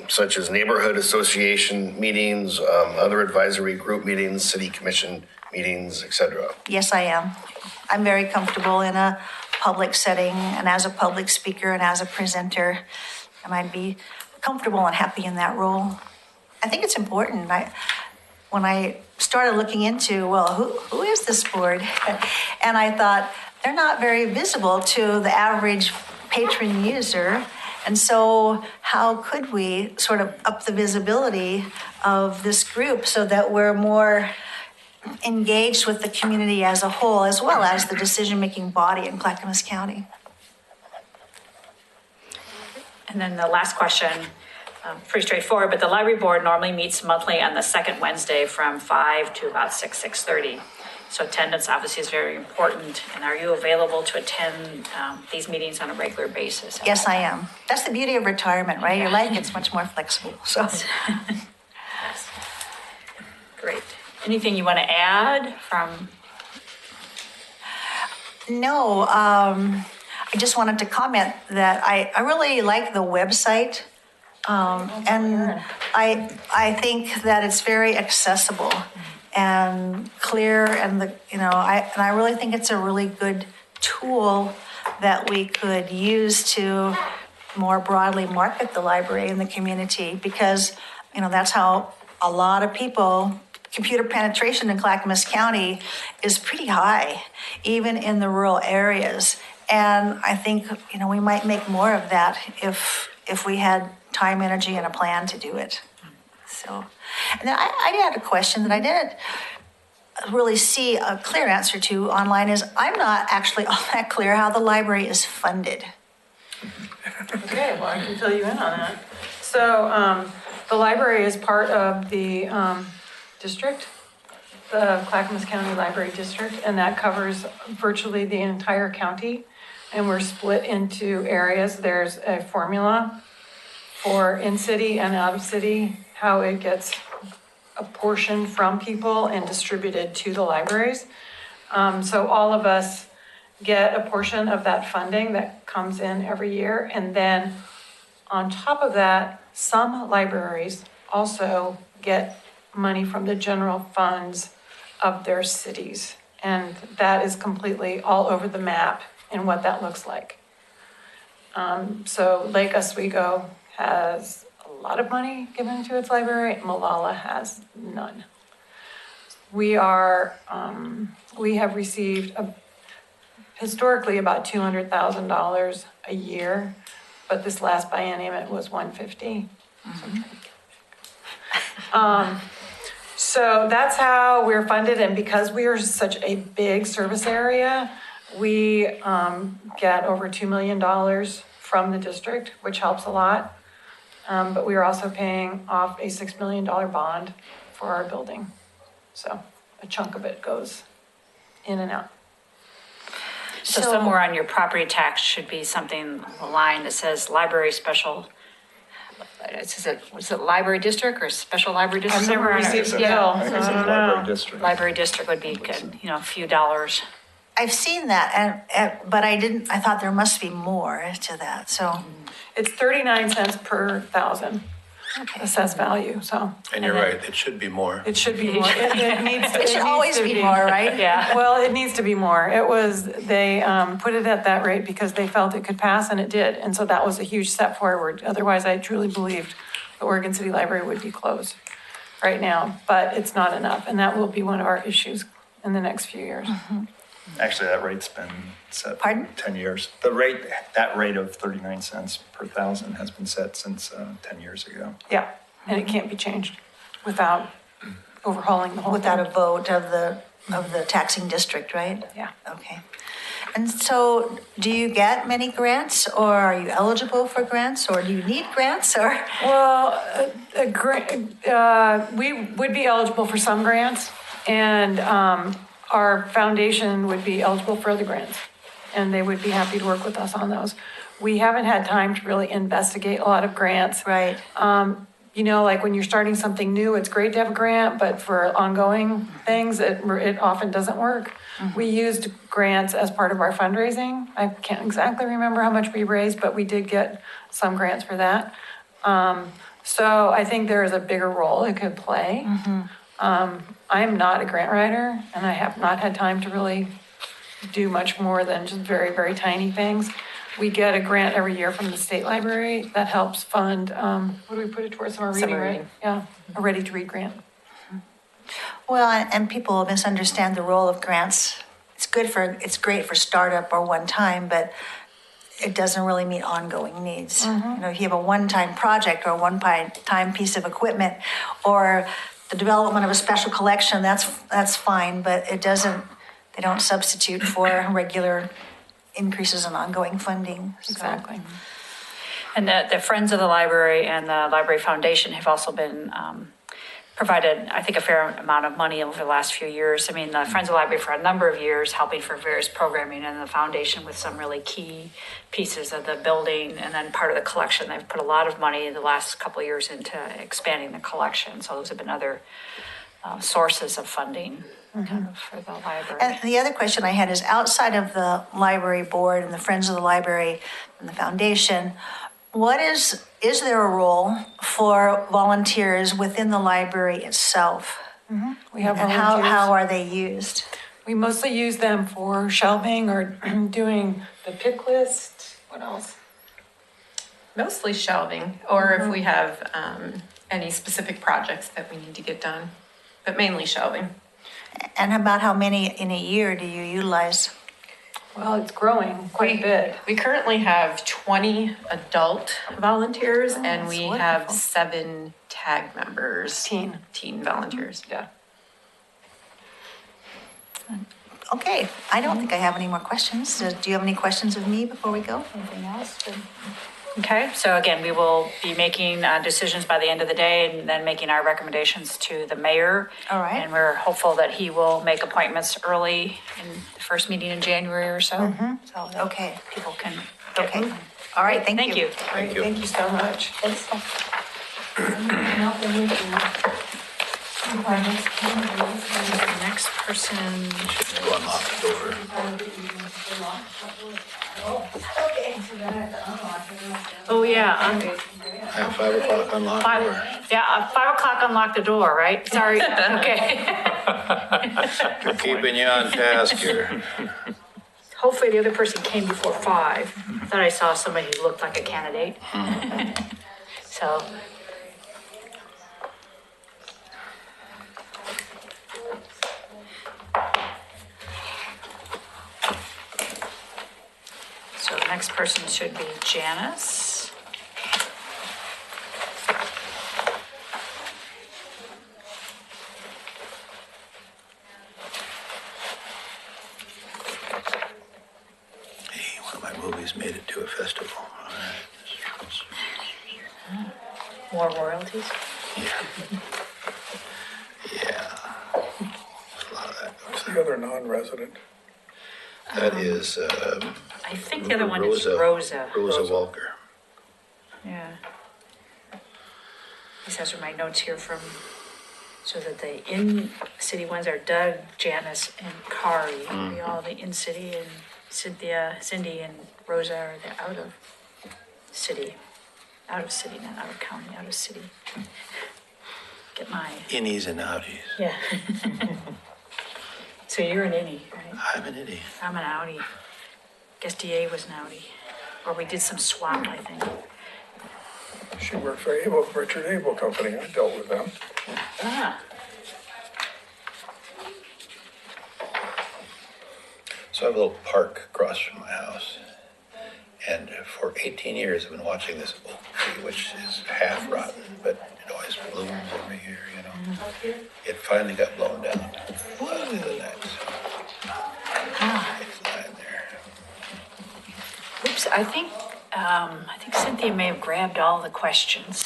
such as neighborhood association meetings, other advisory group meetings, city commission meetings, etc.? Yes, I am. I'm very comfortable in a public setting and as a public speaker and as a presenter, and I'd be comfortable and happy in that role. I think it's important. When I started looking into, who is this board? And I thought, they're not very visible to the average patron user. And so how could we sort of up the visibility of this group so that we're more engaged with the community as a whole, as well as the decision-making body in Clackamas County? And then the last question, pretty straightforward, but the library board normally meets monthly on the second Wednesday from 5 to about 6:30. So attendance obviously is very important. And are you available to attend these meetings on a regular basis? Yes, I am. That's the beauty of retirement, right? Your life gets much more flexible. So, Yes. Great. Anything you want to add from? no, I just wanted to comment that I really like the website And I think that it's very accessible and clear and I really think it's a really good tool that we could use to more broadly market the library in the community because, that's how a lot of people, computer penetration in Clackamas County is pretty high, even in the rural areas. And I think, we might make more of that if we had time, energy, and a plan to do it. So, and then I had a question that I didn't really see a clear answer to online is I'm not actually all that clear how the library is funded. Okay, well, I can fill you in on that. So the library is part of the district, the Clackamas County Library District, and that covers virtually the entire county. And we're split into areas. There's a formula for in-city and out-of-city, how it gets apportioned from people and distributed to the libraries. So all of us get a portion of that funding that comes in every year. And then on top of that, some libraries also get money from the general funds of their cities. And that is completely all over the map in what that looks like. So Lake Oswego has a lot of money given to its library. Malala has none. We have received historically about $200,000 a year, but this last biennium it was $150,000. So that's how we're funded, and because we are such a big service area, we get over $2 million from the district, which helps a lot. But we are also paying off a $6 million bond for our building. So a chunk of it goes in and out. So somewhere on your property tax should be something, a line that says library special, was it library district or special library district? I've never Somewhere on it. received a Yeah. bill, I think so it's I a don't library know. district. Library district would be good, a few dollars. I've seen that, but I thought there must be more to that, so. It's 39 cents per thousand assessed value, so. And you're right, it should be more. It should be more. It needs to. It should always be more, right? Yeah. Well, it needs to be more. They put it at that rate because they felt it could pass, and it did. And so that was a huge step forward. Otherwise, I truly believed the Oregon City Library would be closed right now, but it's not enough. And that will be one of our issues in the next few years. Actually, that rate's been set Pardon? for 10 years. That rate of 39 cents per thousand has been set since 10 years ago. Yeah, and it can't be changed without overhauling the whole thing. Without a vote of the taxing district, right? Yeah. Okay. And so do you get many grants, or are you eligible for grants, or do you need grants, or? Well, we would be eligible for some grants, and our foundation would be eligible for other grants, and they would be happy to work with us on those. We haven't had time to really investigate a lot of grants. Right. Like when you're starting something new, it's great to have a grant, but for ongoing things, it often doesn't work. We used grants as part of our fundraising. I can't exactly remember how much we raised, but we did get some grants for that. So I think there is a bigger role it could play. I am not a grant writer, and I have not had time to really do much more than just very, very tiny things. We get a grant every year from the state library that helps fund, what do we put it towards? Summer reading, right? Yeah, a ready-to-read grant. Well, and people misunderstand the role of grants. It's great for startup or one time, but it doesn't really meet ongoing needs. If you have a one-time project or a one-time piece of equipment or the development of a special collection, that's fine, but they don't substitute for regular increases in ongoing funding. So. Exactly. And the Friends of the Library and the Library Foundation have also been provided, I think, a fair amount of money over the last few years. I mean, the Friends of the Library for a number of years, helping for various programming, and the foundation with some really key pieces of the building, and then part of the collection. They've put a lot of money in the last couple of years into expanding the collection. So those have been other sources of funding kind of for the library. And the other question I had is, outside of the library board and the Friends of the Library and the foundation, what is is there a role for volunteers within the library itself? We have And how volunteers. are they used? We mostly use them for shelving or doing the pick list. What else? Mostly shelving, or if we have any specific projects that we need to get done, but mainly shelving. And about how many in a year do you utilize? Well, it's growing quite a bit. We currently have 20 adult volunteers and we have wonderful. 7 tag members. Teen. Teen volunteers. Yeah. Okay, I don't think I have any more questions. Do you have any questions of me before we go? Anything else? Okay, so again, we will be making decisions by the end of the day and then making our recommendations to the mayor. All right. And we're hopeful that he will make appointments early in the first meeting in January or so. So that Okay. people can get Okay. moving. All right, thank you. Thank you. Great, thank you so much. The next person, Go unlock the door. oh yeah, At 5 o'clock, unlock the door. 5 o'clock unlock the door, right? Sorry, okay. Keeping you on task here. Hopefully the other person came before 5. Thought I saw somebody who looked like a candidate. So. So the next person should be Janice. Hey, one of my movies made it to a festival. All right. More royalties? Yeah. Yeah. There's a lot of that. What's the other non-resident? That is, I think the other one is Rosa. Rosa Walker. Yeah. These are my notes here from, so that the in-city ones are Doug, Janice, and Kari. We all the in-city, and Cindy, and Rosa are the out-of-city. Out of city, not out of county, out of city. Get my, Innies and outies. yeah. So you're an innie, right? I'm an innie. I'm an outie. Guess DA was an outie. Or we did some swap, I think. She worked for Richard Abel Company. I dealt with them. Ah. So I have a little park across from my house. And for 18 years, I've been watching this oak tree, which is half rotten, but it always blooms every year, you know. It finally got blown down the other night, so it's lying there. Oops, I think Cynthia may have grabbed all the questions.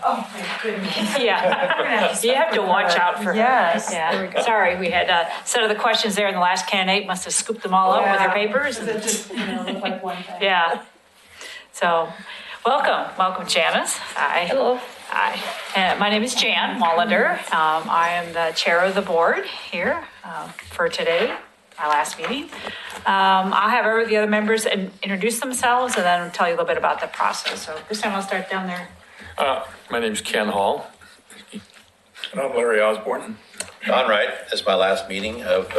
Oh, my goodness. Yeah, you have to watch out for her. Yes, Yeah. there we go. Sorry, we had a set of the questions there, and the last candidate must have scooped them all up with their papers. Does it just, look like one thing? Yeah. So, welcome Janice. Hi. Hello. Hi. My name is Jan Mullender. I am the chair of the board here for today, our last meeting. I'll have the other members introduce themselves and then tell you a little bit about the process. So this time I'll start down there. My name's Ken Hall. And I'm Larry Osborne. Don Wright, this is my last meeting of,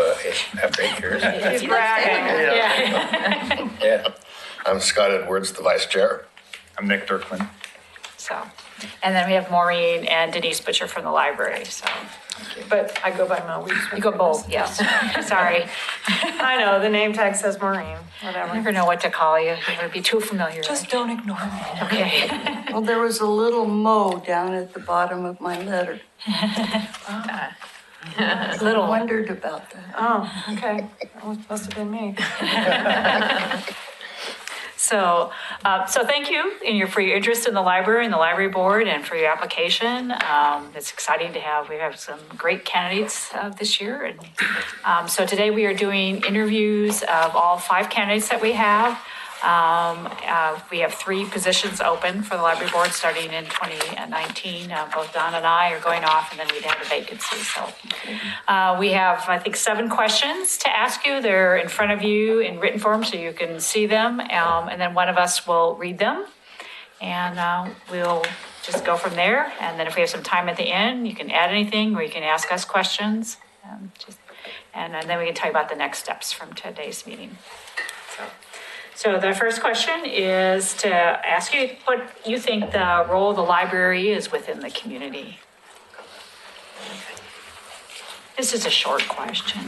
after 8 years. He's bragging. Yeah. Yeah. I'm Scott Edwards, the vice chair. I'm Nick Dirkman. So, and then we have Maureen and Denise Butcher from the library, so. But I go by Mo. We just You go both, yes. Sorry. I know, the name tag says Maureen, I whatever. never know what to call you. You would be too familiar. Just don't ignore me. Okay. Well, there was a little Mo down at the bottom of my letter. Little. I wondered about that. Oh, okay. That must have been me. So thank you for your interest in the library and the library board and for your application. It's exciting to we have some great candidates this year. And so today we are doing interviews of all 5 candidates that we have. We have 3 positions open for the library board starting in 2019. Both Don and I are going off, and then we'd have a vacancy. So we have, I think, 7 questions to ask you. They're in front of you in written form so you can see them. And then one of us will read them. And we'll just go from there. And then if we have some time at the end, you can add anything or you can ask us questions. And then we can tell you about the next steps from today's meeting. So the first question is to ask you what you think the role of the library is within the community. This is a short question.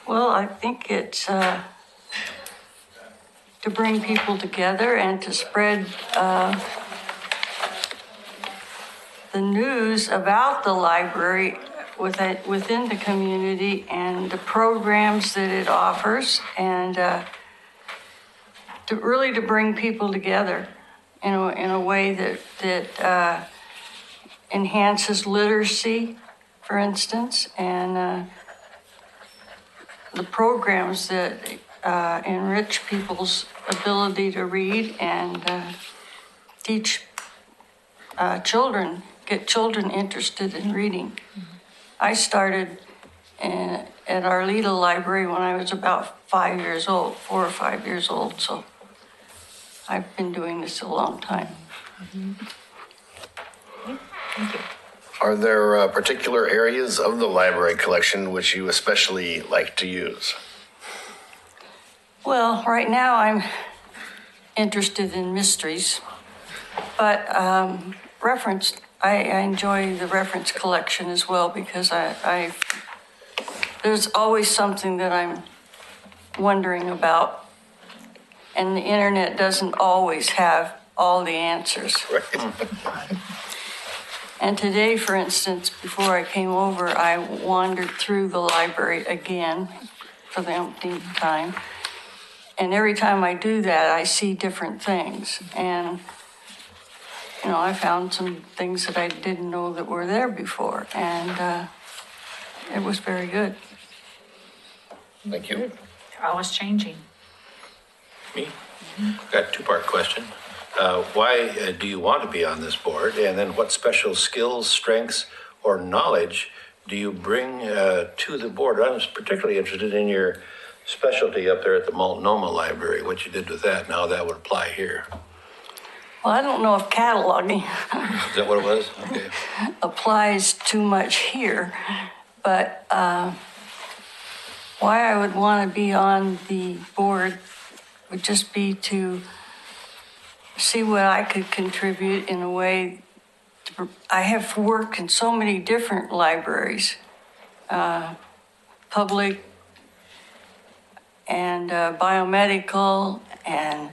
Well, I think it's to bring people together and to spread the news about the library within the community and the programs that it offers, and to bring people together in a way that enhances literacy, for instance, and the programs that enrich people's ability to read and teach get children interested in reading. I started at our Lita Library when I was about 5 years old, 4 or 5 years old, so I've been doing this a long time. Thank you. Are there particular areas of the library collection which you especially like to use? Well, right now I'm interested in mysteries, but I enjoy the reference collection as well because there's always something that I'm wondering about, and the internet doesn't always have all the answers. Right. And today, for instance, before I came over, I wandered through the library again for the umpteenth time. And every time I do that, I see different things. And I found some things that I didn't know that were there before, and it was very good. Thank you. They're always changing. Me? Got a 2-part question. Why do you want to be on this board? And then what special skills, strengths, or knowledge do you bring to the board? I was particularly interested in your specialty up there at the Multnomah Library, what you did with that, and how that would apply here. Well, I don't know if cataloging Is that what it was? Okay. applies too much here, but why I would want to be on the board would just be to see what I could contribute in a way. I have worked in so many different libraries, public and biomedical and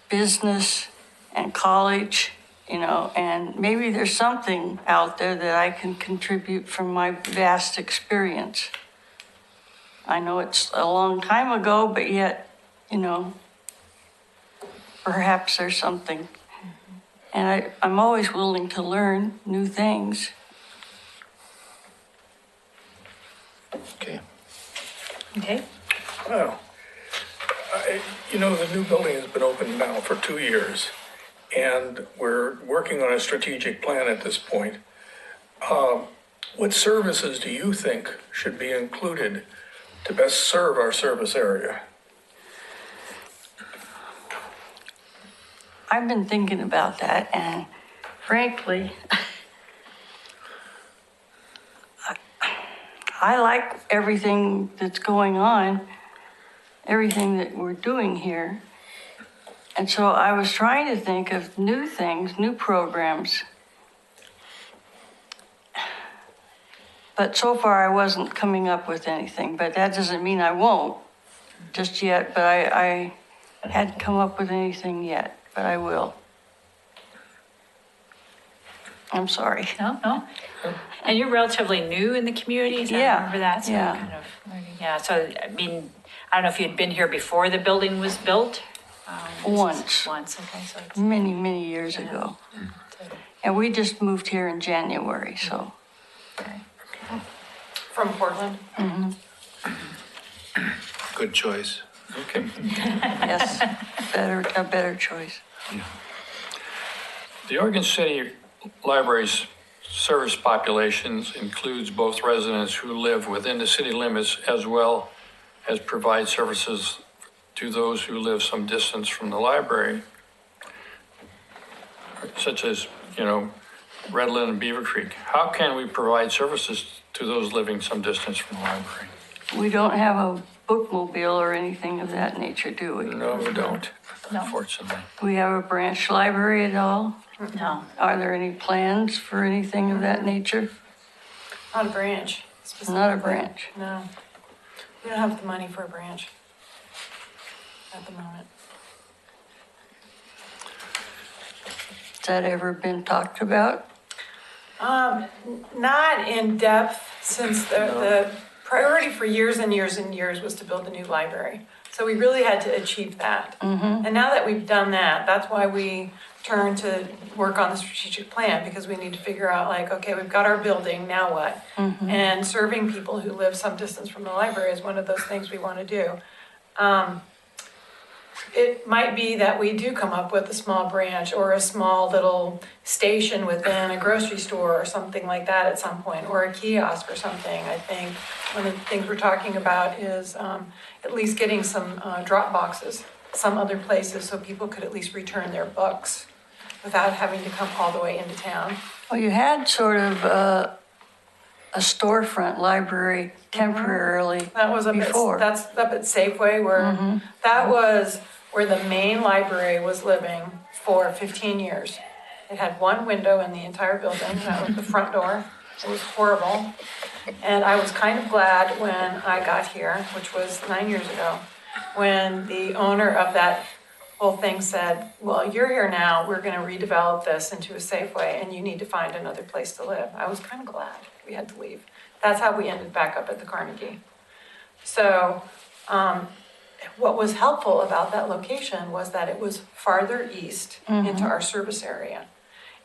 business and college, and maybe there's something out there that I can contribute from my vast experience. I know it's a long time ago, but yet, perhaps there's something. And I'm always willing to learn new things. Okay. Okay. Well, the new building has been open now for 2 years, and we're working on a strategic plan at this point. What services do you think should be included to best serve our service area? I've been thinking about that, and frankly, I like everything that's going on, everything that we're doing here. And so I was trying to think of new things, new programs. But so far I wasn't coming up with anything, but that doesn't mean I won't just yet, but I hadn't come up with anything yet, but I will. I'm sorry. No. And you're relatively new in the community, so I Yeah, remember that. So yeah. kind of learning. Yeah. So I don't know if you'd been here before the building was built. Once, Okay. So it's, many, many years ago. And we just moved here in January, so. okay. From Portland? Good choice. Okay. Yes, a better choice. The Oregon City Library's service populations includes both residents who live within the city limits as well as provide services to those who live some distance from the library, such as, Redland and Beaver Creek. How can we provide services to those living some distance from the library? We don't have a bookmobile or anything of that nature, do we? No, we don't, unfortunately. Do we have a branch library at all? No. Are there any plans for anything of that nature? Not a branch. Not a specifically. branch. No. We don't have the money for a branch at the moment. Has that ever been talked about? Not in depth, since the priority for years and years and years was to build a new library. So we really had to achieve that. And now that we've done that, that's why we turned to work on the strategic plan, because we need to figure out okay, we've got our building, now what? And serving people who live some distance from the library is one of those things we want to do. It might be that we do come up with a small branch or a small little station within a grocery store or something like that at some point, or a kiosk or something. I think one of the things we're talking about is at least getting some drop boxes, some other places, so people could at least return their books without having to come all the way into town. Well, you had sort of a storefront library temporarily That was up before. that's up at Safeway where, that was where the main library was living for 15 years. It had one window in the entire building, that was the front door. It was horrible. And I was kind of glad when I got here, which was 9 years ago, when the owner of that whole thing said, well, you're here now, we're gonna redevelop this into a Safeway and you need to find another place to live. I was kind of glad we had to leave. That's how we ended back up at the Carnegie. So what was helpful about that location was that it was farther east into our service area.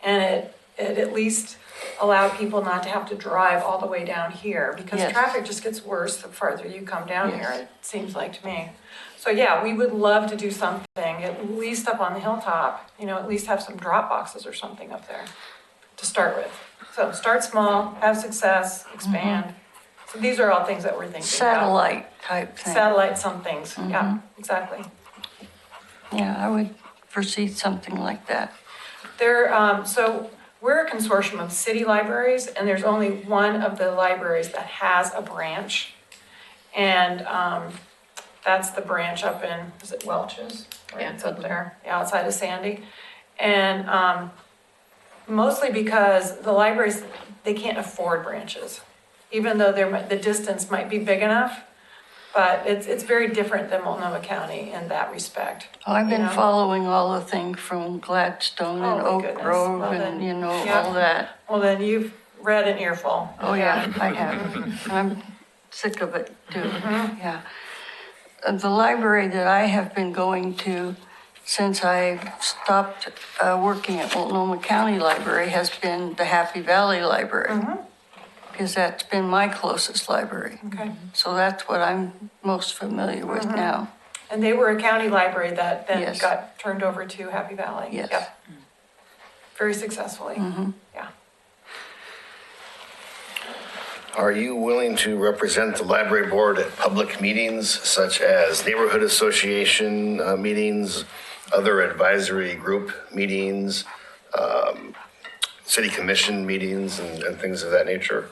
And it at least allowed people not to have to drive all the way down here, because Yes. traffic just gets worse the farther you come down Yes. here, it seems like to me. So yeah, we would love to do something, at least up on the hilltop, at least have some drop boxes or something up there to start with. So start small, have success, expand. So these are all things that we're thinking about. Satellite type thing. Satellite some things, yeah, exactly. Yeah, I would foresee something like that. So we're a consortium of city libraries, and there's only one of the libraries that has a branch. And that's the branch up in, is it Welch's? Right, Yeah. it's up there, outside of Sandy. And mostly because the libraries, they can't afford branches, even though the distance might be big enough. But it's very different than Multnomah County in that respect. I've been you know? following all the things from Gladstone and Oh, my Oak goodness. Grove Well, and, then, yeah. all that. Well, then you've read an earful. Oh, yeah, I have. I'm sick of it too, yeah. The library that I have been going to since I stopped working at Multnomah County Library has been the Happy Valley Library. Because that's been my closest library. Okay. So that's what I'm most familiar with now. And they were a county library that then Yes. got turned over to Happy Valley. Yes. Yep. Very successfully. Yeah. Are you willing to represent the library board at public meetings such as neighborhood association meetings, other advisory group meetings, city commission meetings, and things of that nature?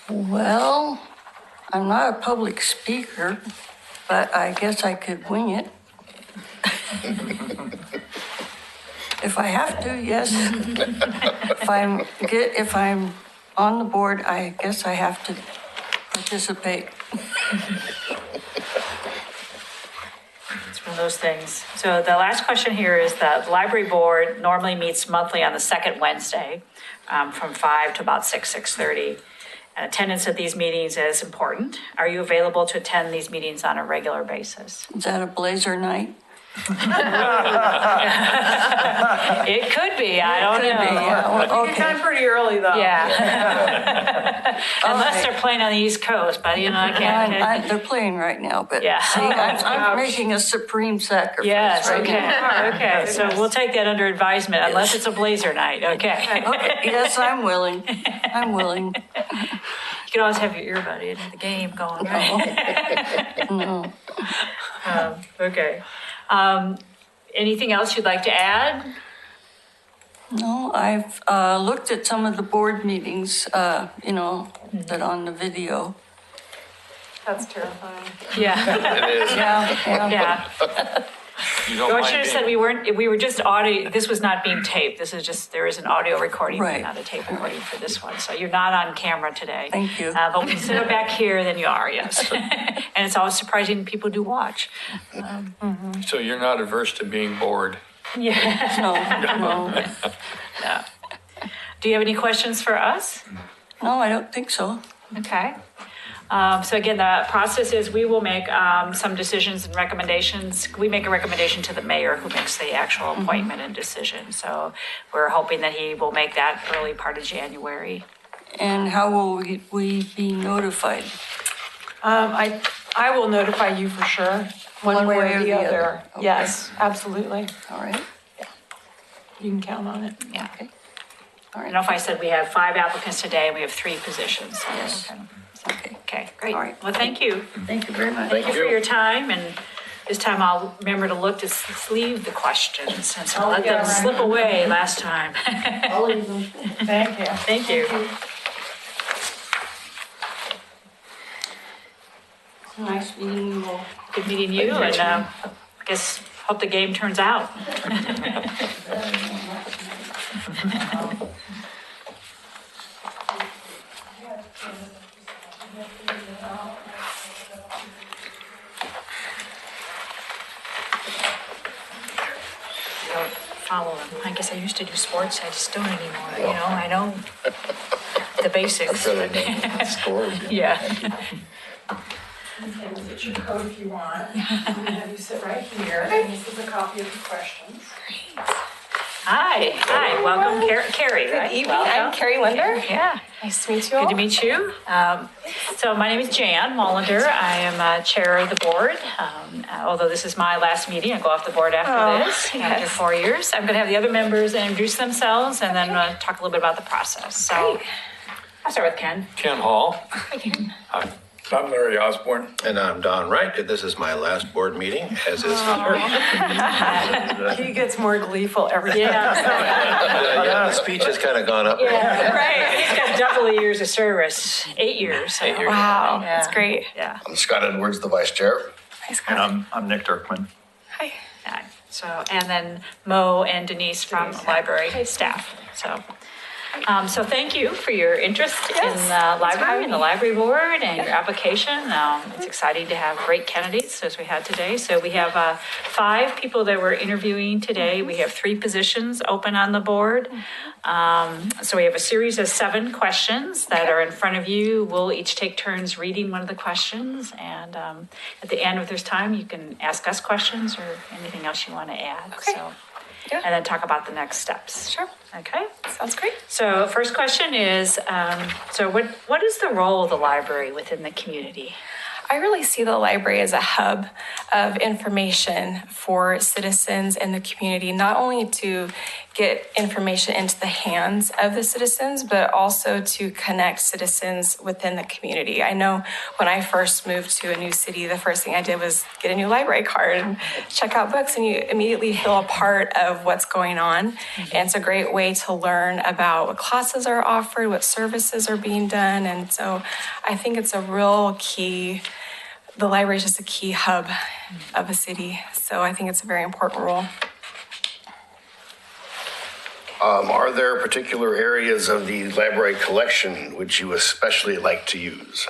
Well, I'm not a public speaker, but I guess I could wing it. If I have to, yes. If I'm on the board, I guess I have to participate. It's one of those things. So the last question here is that the library board normally meets monthly on the second Wednesday from 5 to about 6:30. And attendance at these meetings is important. Are you available to attend these meetings on a regular basis? Is that a blazer night? It could be, I don't know. Good time pretty early, though. Yeah. Unless they're playing on the East Coast, but I can't. They're playing right now, but Yeah. see, I'm making a supreme sacrifice. Yes, right okay, now. okay, so we'll take that under advisement, unless it's a Blazer night, okay? Okay, yes, I'm willing. I'm willing. You can always have your earbud in the game going, right? No. Okay. Anything else you'd like to add? No, I've looked at some of the board meetings, that on the video. That's terrifying. Yeah, It is. yeah. You don't I mind should have being- said we were just audio, this was not being taped. This is just, there is an audio recording, but Right. not a tape recording for this one. So you're not on camera today. Thank you. But when you sit back here, then you are, yes. And it's always surprising people do watch. So you're not averse to being bored? Yeah. No, No. Do you have any questions for us? no, I don't think so. Okay. So again, the process is we will make some decisions and recommendations. We make a recommendation to the mayor who makes the actual appointment and decision. So we're hoping that he will make that early part of January. And how will we be notified? I will notify you for sure, one way or the other. Okay. Yes, absolutely. All right, You can count on it. Yeah. okay. I All don't know right, if I said we have 5 applicants today and we have 3 positions. So Yes. okay. okay. Okay, great. All right. Well, thank you. Thank you very much. Thank you for your time, and this time I'll remember to look to sleeve the questions since I let them slip away last time. I'll leave them. Thank you. Thank you. Nice meeting you all. Good meeting you, and I guess hope the game turns out. I don't follow them. I guess I used to do sports, I just don't anymore, I know the basics. Scores. Yeah. Get your code if you want. I'm gonna have you sit right here. And this is a copy of the questions. Hi, welcome, Carrie, right? Good evening, I'm Welcome. Carrie Linder. Yeah. Nice to meet you all. Good to meet you. So my name is Jan Mullender. I am chair of the board. Although this is my last meeting, I go off the board after this, after 4 years. I'm going to have the other members introduce themselves and then talk a little bit about the process. So I'll start with Ken. Ken Hall. I'm Larry Osborne. And I'm Don Wright, and this is my last board meeting, as is her. He gets more gleeful every time. Yeah. The speech has kind of gone up. Yeah, right. He's got double the years of service, 8 years. 8 years. Wow, Yeah. that's great. Yeah. I'm Scott Edwards, the vice chair. Nice And I'm Nick Dirkman. Hi. Yeah. So, and then Mo and Denise from library staff. So thank you for your interest in the library and the library board and your application. It's exciting to have great candidates as we had today. So we have 5 people that we're interviewing today. We have 3 positions open on the board. So we have a series of 7 questions that are in front of you. We'll each take turns reading one of the questions. And at the end, if there's time, you can ask us questions or anything else you want to add. Okay. So, Yeah. and then talk about the next steps. Sure. Okay. Sounds great. So first question is, so what is the role of the library within the community? I really see the library as a hub of information for citizens in the community, not only to get information into the hands of the citizens, but also to connect citizens within the community. I know when I first moved to a new city, the first thing I did was get a new library card and check out books, and you immediately feel a part of what's going on. And it's a great way to learn about what classes are offered, what services are being done. And so I think it's a real key. The library is just a key hub of a city. So I think it's a very important role. Are there particular areas of the library collection which you especially like to use?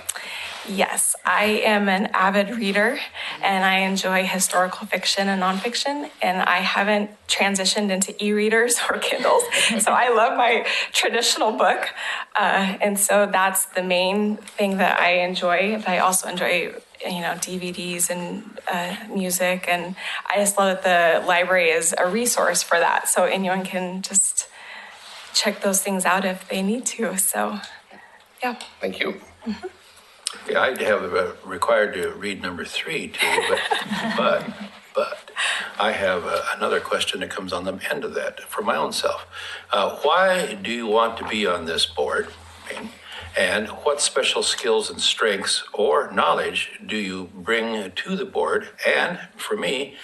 Yes, I am an avid reader and I enjoy historical fiction and nonfiction, and I haven't transitioned into e-readers or Kindles. So I love my traditional book. And so that's the main thing that I enjoy. But I also enjoy DVDs and music. And I just love that the library is a resource for that. So anyone can just check those things out if they need to. So, yeah. Thank you. Yeah, I'd have required to read number 3 too, but I have another question that comes on the end of that for my own self. Why do you want to be on this board? And what special skills and strengths or knowledge do you bring to the board? And for me,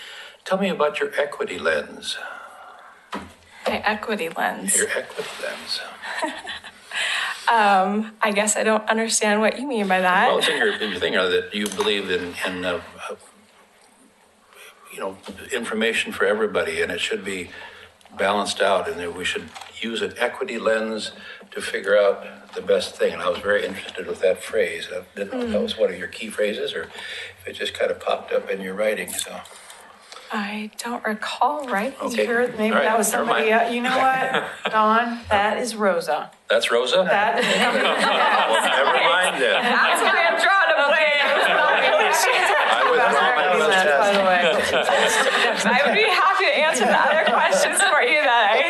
tell me about your equity lens. My equity lens. Your equity lens. I guess I don't understand what you mean by that. Well, it's in your thing that you believe in information for everybody, and it should be balanced out, and that we should use an equity lens to figure out the best thing. And I was very interested with that phrase. I didn't know if that was one of your key phrases, or if it just kind of popped up in your writing. So I don't recall writing. Okay. Maybe All right, that was never somebody mind. else. You know what, Dawn? That is Rosa. that's Rosa. That is Well, never mind then. That's why I'm drawing a I withdraw my By the way. I would be happy to answer the other questions for you that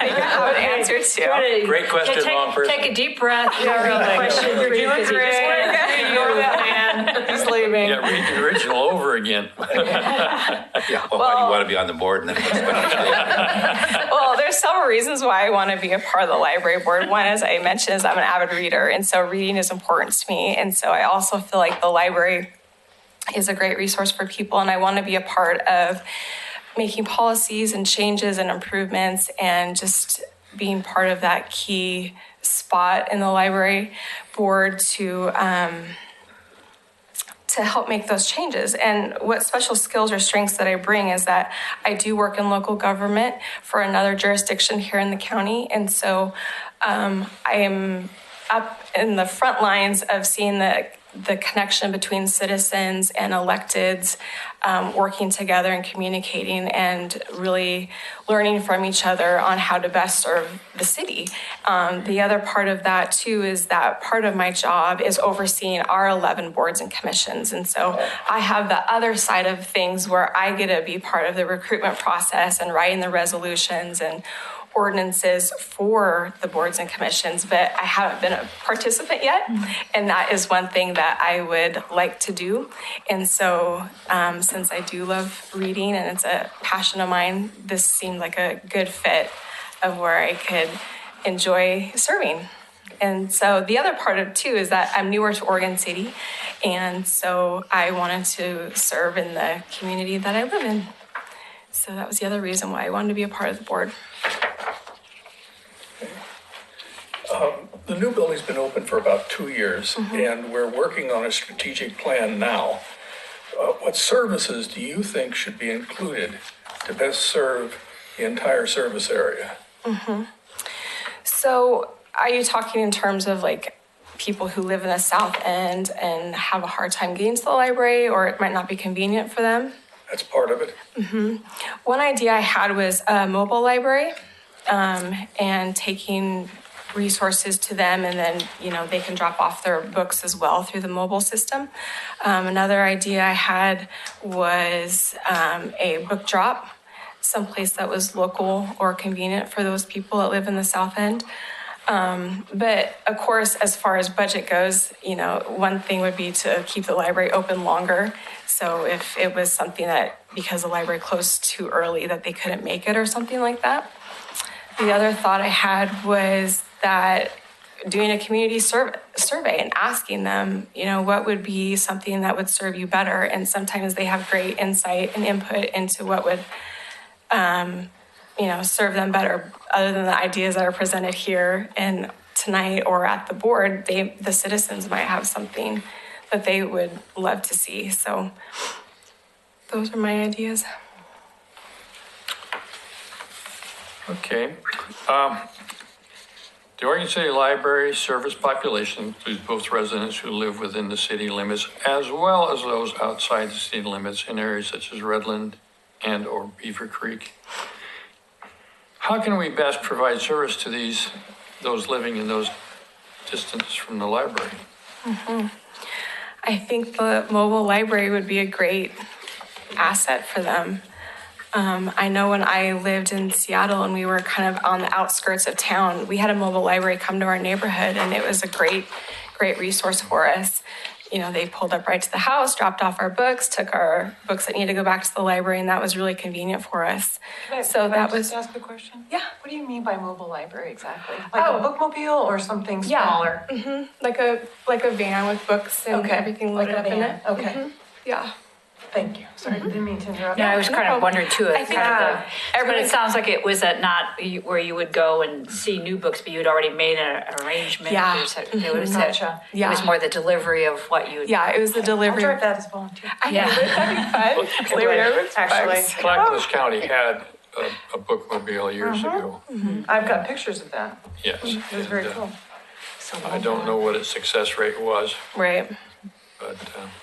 I have an answer to. Great question, wrong person. Take a deep breath. Yeah, really. Question You're for you, doing 'cause you just great. went- You're that man. He's leaving. Yeah, read the original over again. Yeah. Well, why do you want to be on the board? And then what's Well, there's several reasons why I want to be a part of the library board. One, as I mentioned, is I'm an avid reader, and so reading is important to me. And so I also feel like the library is a great resource for people, and I want to be a part of making policies and changes and improvements, and just being part of that key spot in the library board to help make those changes. And what special skills or strengths that I bring is that I do work in local government for another jurisdiction here in the county. And so I am up in the front lines of seeing the connection between citizens and electeds, working together and communicating and really learning from each other on how to best serve the city. The other part of that too is that part of my job is overseeing our 11 boards and commissions. And so I have the other side of things where I get to be part of the recruitment process and writing the resolutions and ordinances for the boards and commissions, but I haven't been a participant yet. And that is one thing that I would like to do. And so since I do love reading and it's a passion of mine, this seemed like a good fit of where I could enjoy serving. And so the other part of it too is that I'm newer to Oregon City. And so I wanted to serve in the community that I live in. So that was the other reason why I wanted to be a part of the board. The new building's been open for about 2 years, and we're working on a strategic plan now. What services do you think should be included to best serve the entire service area? So are you talking in terms of like people who live in the South End and have a hard time getting to the library, or it might not be convenient for them? That's part of it. One idea I had was a mobile library, and taking resources to them, and then they can drop off their books as well through the mobile system. Another idea I had was a book drop, someplace that was local or convenient for those people that live in the South End. But of course, as far as budget goes, one thing would be to keep the library open longer. So if it was something that, because the library closed too early, that they couldn't make it or something like that. The other thought I had was that doing a community survey and asking them, what would be something that would serve you better? And sometimes they have great insight and input into what would, serve them better, other than the ideas that are presented here and tonight or at the board. The citizens might have something that they would love to see. So those are my ideas. Okay. The Oregon City Library service population includes both residents who live within the city limits as well as those outside the city limits in areas such as Redland and or Beaver Creek. How can we best provide service to those living in those distances from the library? I think the mobile library would be a great asset for them. I know when I lived in Seattle and we were kind of on the outskirts of town, we had a mobile library come to our neighborhood, and it was a great resource for us. You know, they pulled up right to the house, dropped off our books, took our books that needed to go back to the library, and that was really convenient for us. So that was. Just ask a question? Yeah. What do you mean by mobile library exactly? Like Oh. a bookmobile or something smaller? Yeah. Like a van with books and Okay. everything Like loaded a up in van. it. Okay. Mhm. Yeah. Thank you. Sorry, didn't mean to interrupt. Yeah, I was kind of wondering too, I think- but it sounds like it was where you would go and see new books, but you'd already made an arrangement. Yeah. Gotcha. It was more the delivery of what you. Yeah, it was the I'll delivery. drive that as volunteer. I know, Yeah. that'd be fun. They were nervous, Actually. bugs. Clackamas County had a bookmobile years ago. I've got pictures of that. Yes. It was very And, cool. I don't know what its success rate was, Right. but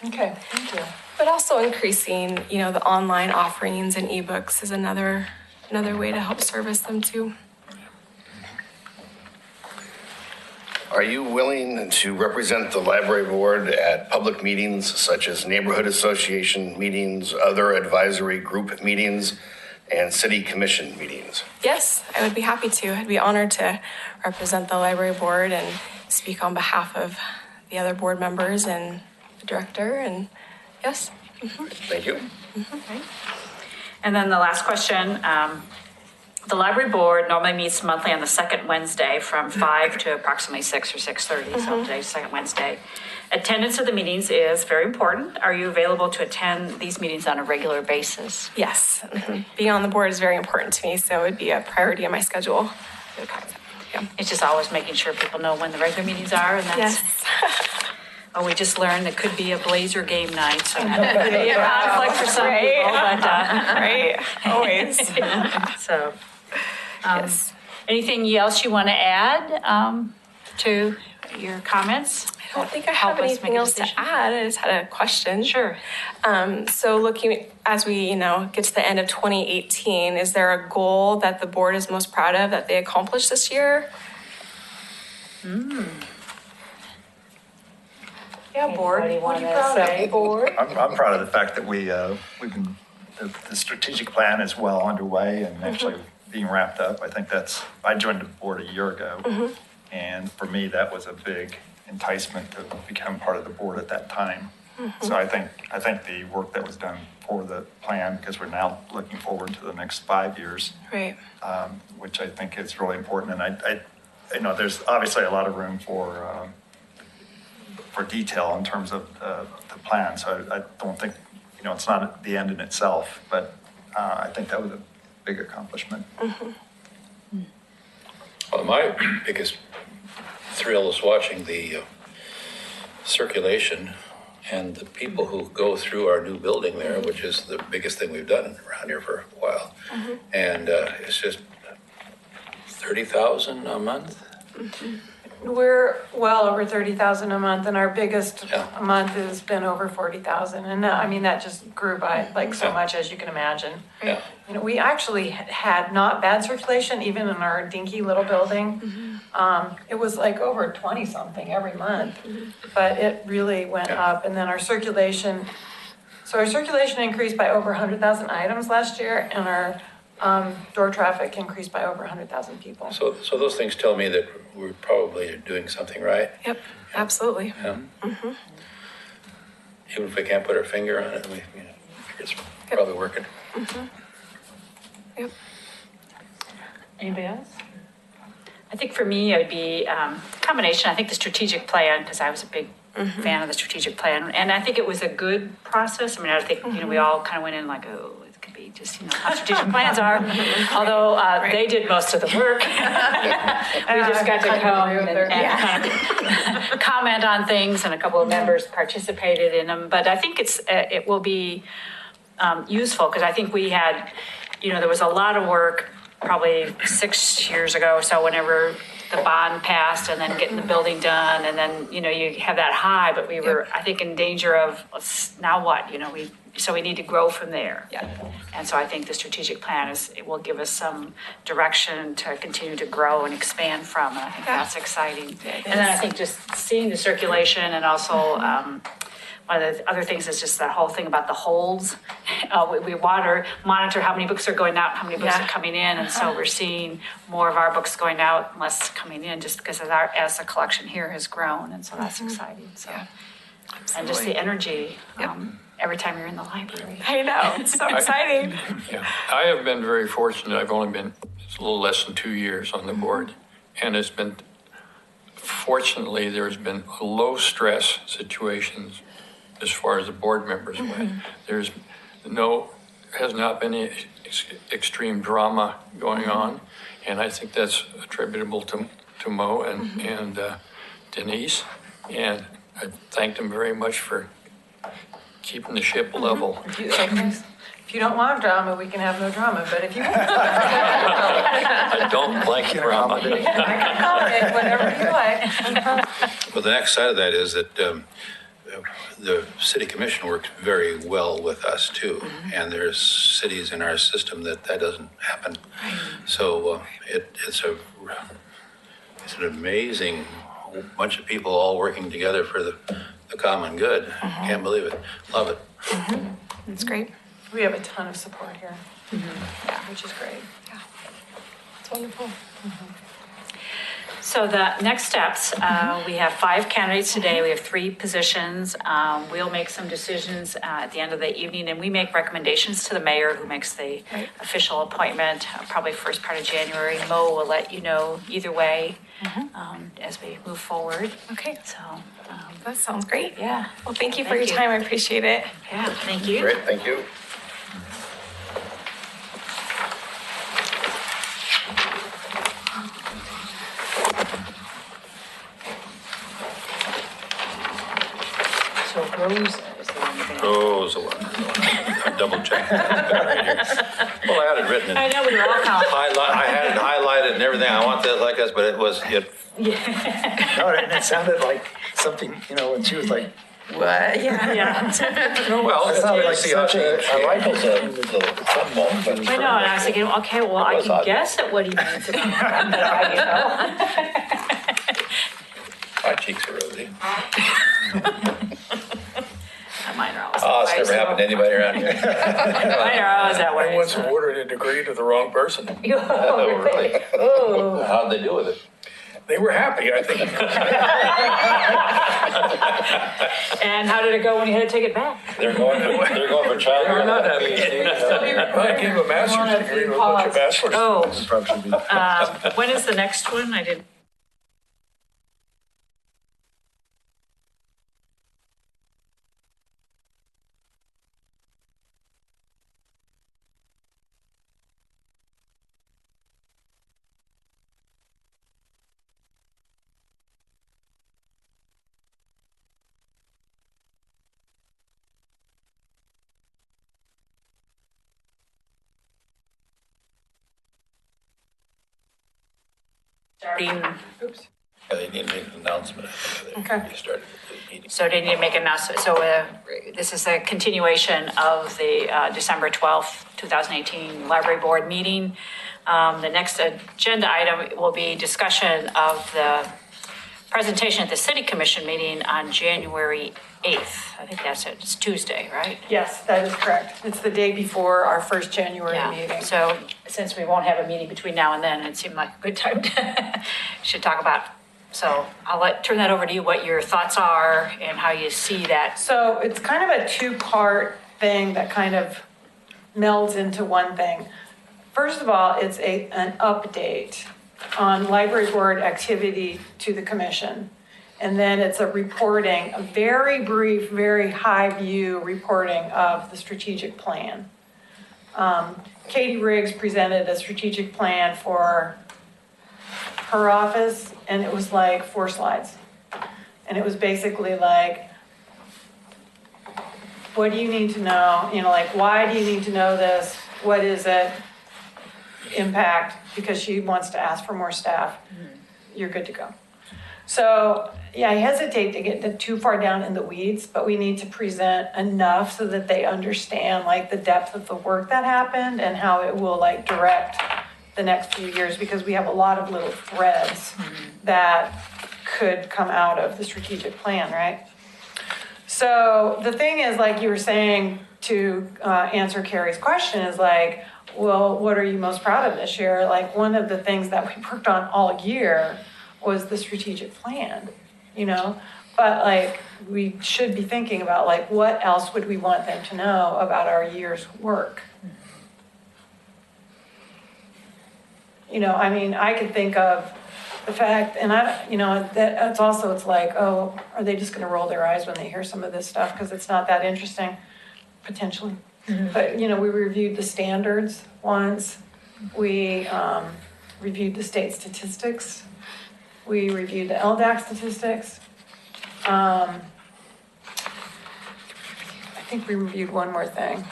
Okay, thank you. But also increasing, you know, the online offerings and ebooks is another way to help service them too. Are you willing to represent the library board at public meetings such as neighborhood association meetings, other advisory group meetings, and city commission meetings? Yes, I would be happy to. I'd be honored to represent the library board and speak on behalf of the other board members and the director, and yes. Thank you. And then the last question, the library board normally meets monthly on the second Wednesday from 5 to approximately 6 or 6:30, so today's second Wednesday. Attendance of the meetings is very important. Are you available to attend these meetings on a regular basis? Yes, being on the board is very important to me, so it would be a priority in my schedule. Yeah. It's just always making sure people know when the regular meetings are, and that's, Yes. oh, we just learned it could be a Blazer game night, so that could be a conflict for some people, but, Right, always. so. Yes. Anything else you want to add to your comments? I don't think I have anything else to add. I just had a question. Sure. So looking as we, you know, get to the end of 2018, is there a goal that the board is most proud of that they accomplished this year? Yeah, board. What are you proud of? Board? I'm proud of the fact that we've been, the strategic plan is well underway and actually being wrapped up. I think I joined the board a year ago. And for me, that was a big enticement to become part of the board at that time. So I think the work that was done for the plan, because we're now looking forward to the next 5 years, Right. which I think is really important. And I there's obviously a lot of room for detail in terms of the plan. So I don't think, it's not the end in itself, but I think that was a big accomplishment. Well, my biggest thrill is watching the circulation and the people who go through our new building there, which is the biggest thing we've done around here for a while. And it's just 30,000 a month. We're well over 30,000 a month, and our biggest Yeah. month has been over 40,000. And I mean, that just grew by like so Yeah. much, as you can imagine. Yeah. We actually had not bad circulation, even in our dinky little building. It was like over 20 something every month, but it really went Yeah. up. And then our circulation increased by over 100,000 items last year, and our door traffic increased by over 100,000 people. So those things tell me that we're probably doing something right. Yep, absolutely. Yeah. Even if we can't put our finger on it, we figure it's probably working. Yep. Anybody else? I think for me, it would be a combination. I think the strategic plan, because I was a big fan of the strategic plan. And I think it was a good process. I mean, I think, we all kind of went in like, oh, it could be just, how strategic plans are. Although they did most of the work. We just got to come and comment on things, and a couple of members participated in them. But I think it will be useful, because I think we had, there was a lot of work probably 6 years ago, so whenever the bond passed and then getting the building done, and then, you have that high, but we were, I think, in danger of, now what, so we need to grow from there. Yeah. And so I think the strategic plan it will give us some direction to continue to grow and expand from, and I think that's exciting. And then I think just seeing the circulation and also one of the other things is just that whole thing about the holds. We monitor how many books are going out, how many books are coming in, and so we're seeing more of our books going out and less coming in, just because as the collection here has grown, and so that's exciting. So, and just the energy every time you're in the library. I know, it's so exciting. Yeah, I have been very fortunate. I've only been a little less than 2 years on the board. And it's been, fortunately, there's been low stress situations as far as the board members went. There's has not been any extreme drama going on. And I think that's attributable to Mo and Denise. And I thank them very much for keeping the ship level. If you don't want drama, we can have no drama, but if you want. I don't like drama. I can call it whatever you like. Well, the next side of that is that the city commission works very well with us too. And there's cities in our system that doesn't happen. So it's an amazing bunch of people all working together for the common good. Can't believe it. Love it. It's great. We have a ton of support here, which is great. It's wonderful. So the next steps, we have 5 candidates today. We have 3 positions. We'll make some decisions at the end of the evening, and we make recommendations to the mayor, who makes the official appointment, probably first part of January. Mo will let you know either way as we move forward. Okay. So, That sounds great. yeah. Well, thank you for your time. I appreciate it. Yeah, thank you. Great, thank you. So Rose is the one you're gonna. Rose, I double checked. Well, I had it written in. I know, we were all kind of. I had it highlighted and everything. I want that like us, but it No, and it sounded like something, when she was like, What? Yeah. well, it sounded like such a, I like it. I know, and I was thinking, okay, well, I can guess at what he means about that, My cheeks are rosy. Mine are always. Oh, it's never happened to anybody around here. Mine are always that I way. once awarded a degree to the wrong person. Oh, really? Oh. How'd they do with it? They were happy, I think. And how did it go when you had to take it back? They're going for child. They're not happy. I gave a master's degree to a bunch of bachelor's. Oh, when is the next one? I didn't. Starting, Yeah, they need to make an announcement. Okay. They started the meeting. so they need to make an announcement. So this is a continuation of the December 12th, 2018 Library Board meeting. The next agenda item will be discussion of the presentation at the City Commission meeting on January 8th. I think that's it. It's Tuesday, right? Yes, that is correct. It's the day before our first January meeting. So since we won't have a meeting between now and then, it seemed like a good time to should talk about. So I'll turn that over to you, what your thoughts are and how you see that. So it's kind of a 2-part thing that kind of melds into one thing. First of all, it's an update on library board activity to the commission. And then it's a reporting, a very brief, very high view reporting of the strategic plan. Katie Riggs presented a strategic plan for her office, and it was like 4 slides. And it was basically like, what do you need to know? Why do you need to know this? What is it? Impact, because she wants to ask for more staff. You're good to go. So, yeah, I hesitate to get too far down in the weeds, but we need to present enough so that they understand the depth of the work that happened and how it will direct the next few years, because we have a lot of little threads that could come out of the strategic plan, right? So the thing is, like you were saying, to answer Carrie's question is like, well, what are you most proud of this year? Like, one of the things that we worked on all year was the strategic plan, you know? But like, we should be thinking about like, what else would we want them to know about our year's work? You know, I mean, I could think of the fact, and that's also, it's like, oh, are they just gonna roll their eyes when they hear some of this stuff? Because it's not that interesting, potentially. But, you know, we reviewed the standards once. We reviewed the state statistics. We reviewed the LDAC statistics. I think we reviewed one more thing.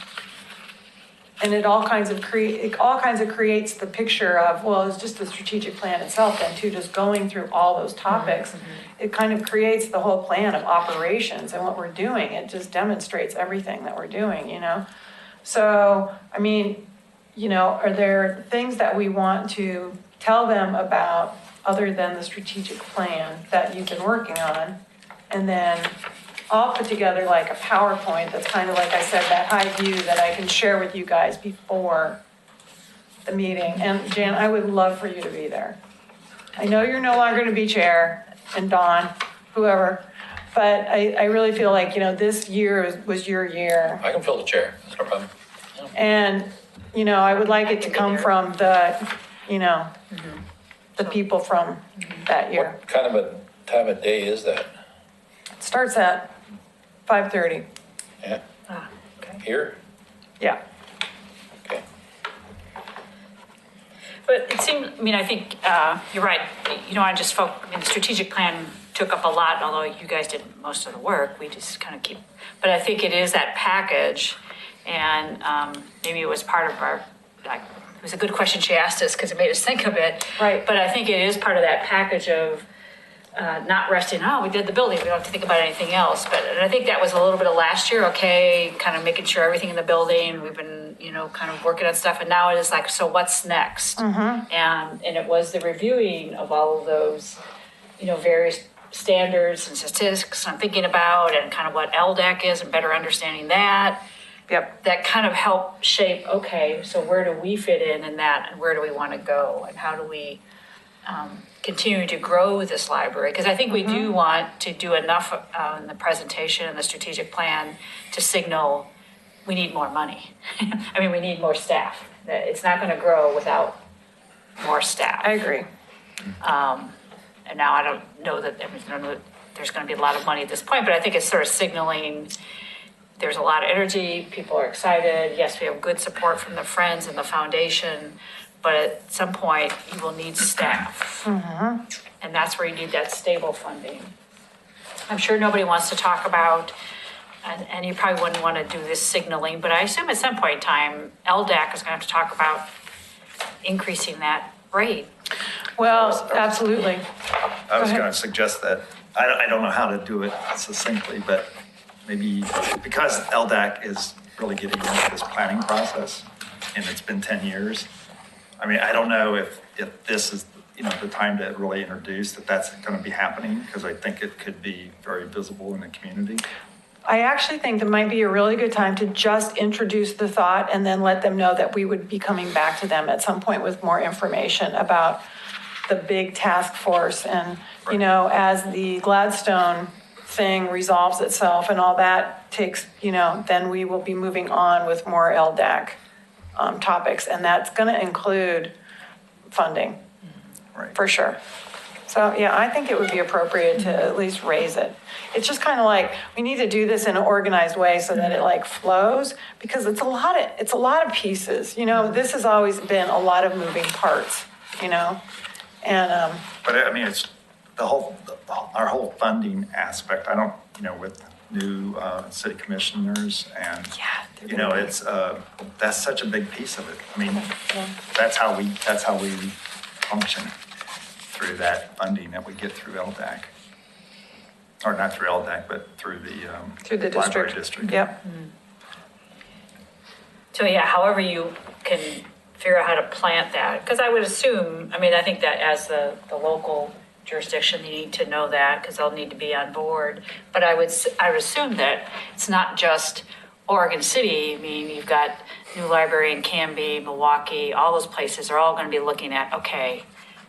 And it all kinds of creates the picture of, well, it's just the strategic plan itself then too, just going through all those topics. It kind of creates the whole plan of operations and what we're doing. It just demonstrates everything that we're doing, you know? So, I mean, you know, are there things that we want to tell them about other than the strategic plan that you've been working on? And then I'll put together like a PowerPoint that's kind of, like I said, that high view that I can share with you guys before the meeting. And Jan, I would love for you to be there. I know you're no longer going to be chair, and Dawn, whoever, but I really feel like, you know, this year was your year. I can fill the chair, that's no problem. And, you know, I would like it to come from the, you know, the people from that year. What kind of a time of day is that? It starts at 5:30. Yeah, Okay. here? Yeah. Okay. But it seems, I mean, I think you're right. You know, the strategic plan took up a lot, although you guys did most of the work. We just kind of but I think it is that package, and maybe it was part of our, like, it was a good question she asked us because it made us think of it. Right. But I think it is part of that package of not resting, oh, we did the building, we don't have to think about anything else. And I think that was a little bit of last year, okay, kind of making sure everything in the building, we've been, you know, kind of working on stuff. And now it is like, so what's next? And it was the reviewing of all of those, you know, various standards and statistics I'm thinking about, and kind of what LDAC is and better understanding that. Yep. That kind of help shape, okay, so where do we fit in that, and where do we want to go, and how do we continue to grow this library? Because I think we do want to do enough in the presentation and the strategic plan to signal we need more money. I mean, we need more staff. That it's not going to grow without more staff. I agree. And now I don't know that there's going to be a lot of money at this point, but I think it's sort of signaling there's a lot of energy, people are excited. Yes, we have good support from the Friends and the foundation, but at some point you will need staff. And that's where you need that stable funding. I'm sure nobody wants to talk about, and you probably wouldn't want to do this signaling, but I assume at some point in time, LDAC is going to have to talk about increasing that rate. Well, absolutely. I was ahead. going to suggest that, I don't know how to do it succinctly, but maybe because LDAC is really getting into this planning process, and it's been 10 years, I mean, I don't know if this is, you know, the time to really introduce that's going to be happening, because I think it could be very visible in the community. I actually think it might be a really good time to just introduce the thought and then let them know that we would be coming back to them at some point with more information about the big task force. And, you know, as the Gladstone thing resolves itself and all that takes, you know, then we will be moving on with more LDAC topics. And that's going to include funding, Right. for sure. So, yeah, I think it would be appropriate to at least raise it. It's just kind of like, we need to do this in an organized way so that it like flows, because it's a lot of pieces, you know, this has always been a lot of moving parts, you know, and, But I mean, it's our whole funding aspect. I don't, you know, with new city commissioners and, you know, it's, that's such a big piece of it. I mean, that's how we function through that funding that we get through LDAC. Or not through LDAC, but through the library district. Yep. So yeah, however you can figure out how to plant that, because I would assume, I mean, I think that as the local jurisdiction, you need to know that because they'll need to be on board. But I would assume that it's not just Oregon City. I mean, you've got new library in Canby, Milwaukee, all those places are all going to be looking at, okay,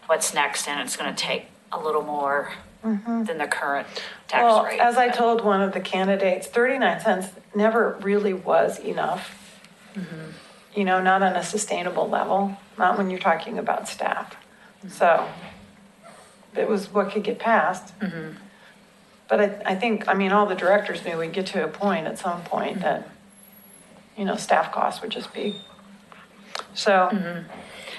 what's next? And it's going to take a little more than the current tax Well, rate. as I told one of the candidates, 39 cents never really was enough. You know, not on a sustainable level, not when you're talking about staff. So it was what could get passed. But I think, I mean, all the directors knew we'd get to a point at some point that, you know, staff costs would just be. So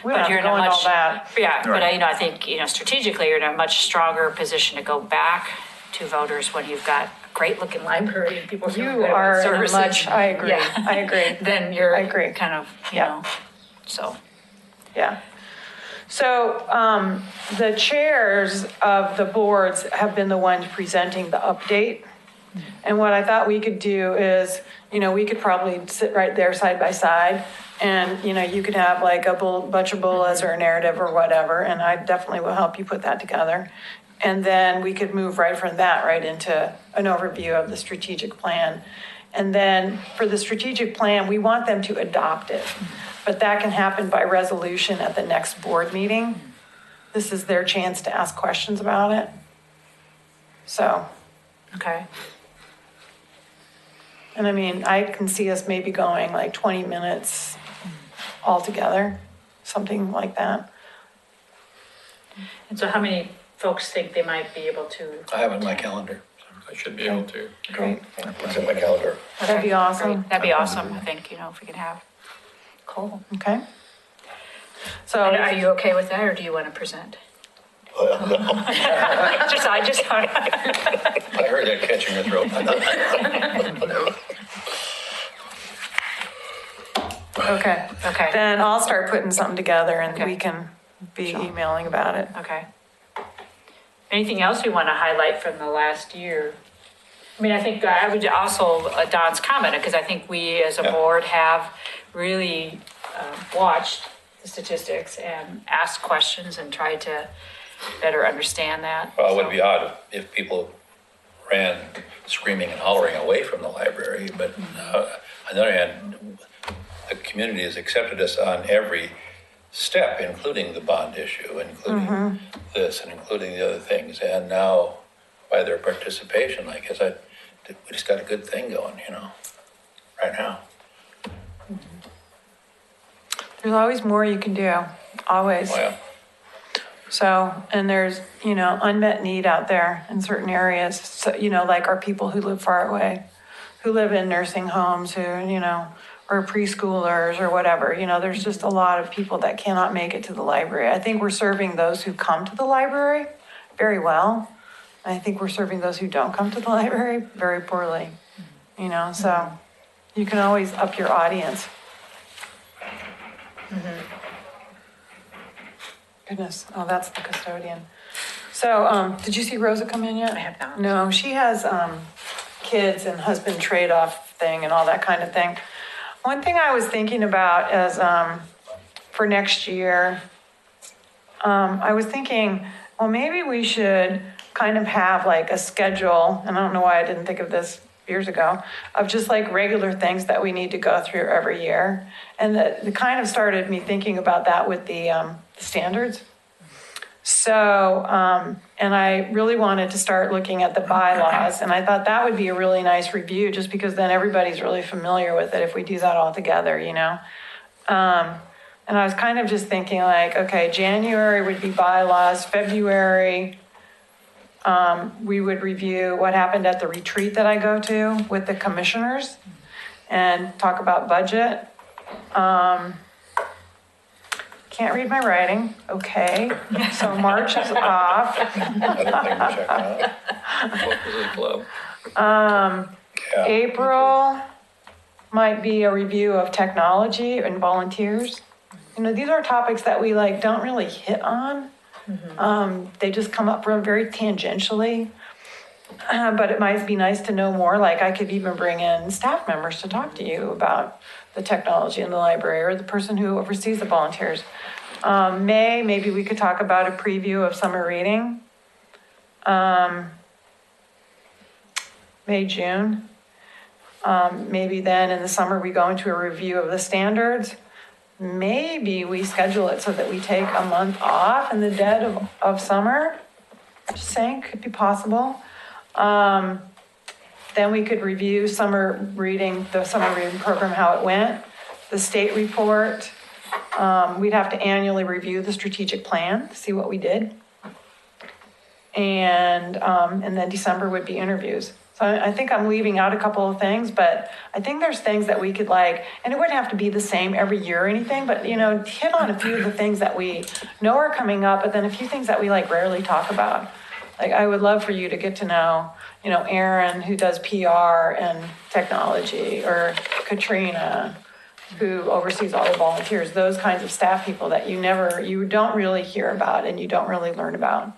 we don't have to you're go into all that. Yeah, but Right. you know, I think, you know, strategically, you're in a much stronger position to go back to voters when you've got a great-looking library and people feeling You good about are in a services. much, I agree, Yeah. I agree. Then you're I agree. kind of, you Yeah. know, so. Yeah. So the chairs of the boards have been the ones presenting the update. And what I thought we could do is, you know, we could probably sit right there side by side and, you know, you could have like a bunch of bullets or a narrative or whatever, and I definitely will help you put that together. And then we could move right from that right into an overview of the strategic plan. And then for the strategic plan, we want them to adopt it. But that can happen by resolution at the next board meeting. This is their chance to ask questions about it. So, Okay. and I mean, I can see us maybe going like 20 minutes altogether, something like that. And so how many folks think they might be able to? I have it in my calendar. I should be able to. Great. It's in my calendar. That'd be awesome. Great. That'd be awesome, I think, you know, if we can have. Cool. Okay. So, And are you okay with that, or do you want to present? Well, no. I just. I heard that catching your throat. okay. Okay. Then I'll start putting something together and Okay. we can be emailing about it. Okay. Anything else we want to highlight from the last year? I mean, I think I would also, Don's comment, because I think we as a Yeah. board have really watched the statistics and asked questions and tried to better understand that. Well, it would be odd if people ran screaming and hollering away from the library, but on the other hand, the community has accepted us on every step, including the bond issue, including this and including the other things. And now, by their participation, I guess we just got a good thing going, you know, right now. There's always more you can do, always. Well, So, and there's, you know, unmet need out there in certain areas. So, you know, like our people who live far away, who live in nursing homes, who, you know, or preschoolers or whatever. You know, there's just a lot of people that cannot make it to the library. I think we're serving those who come to the library very well. I think we're serving those who don't come to the library very poorly, you know, so you can always up your audience. Goodness, oh, that's the custodian. So, did you see Rosa come in yet? I have not. No, she has, kids and husband trade-off thing and all that kind of thing. One thing I was thinking about is, for next year, I was thinking, well, maybe we should kind of have like a schedule, and I don't know why I didn't think of this years ago, of just like regular things that we need to go through every year. And the kind of started me thinking about that with the standards. So, and I really wanted to start looking at the bylaws, and I thought that would be a really nice review, just because then everybody's really familiar with it if we do that all together, you know? And I was kind of just thinking like, okay, January would be bylaws, February, we would review what happened at the retreat that I go to with the commissioners and talk about budget. Can't read my writing, okay, so March is off. I don't think we checked out. What was the club? Yeah. April might be a review of technology and volunteers. You know, these are topics that we like don't really hit on. They just come up very tangentially. But it might be nice to know more. Like I could even bring in staff members to talk to you about the technology in the library, or the person who oversees the volunteers. May, maybe we could talk about a preview of summer reading. May, June. Maybe then in the summer, we go into a review of the standards. Maybe we schedule it so that we take a month off in the dead of summer. Just saying, could be possible. Then we could review the summer reading program, how it went, the state report. We'd have to annually review the strategic plan, see what we did. And then December would be interviews. So I think I'm leaving out a couple of things, but I think there's things that we could and it wouldn't have to be the same every year or anything, but hit on a few of the things that we know are coming up, but then a few things that we rarely talk about. I would love for you to get to know, Aaron, who does PR and technology, or Katrina, who oversees all the volunteers, those kinds of staff people that you don't really hear about and you don't really learn about.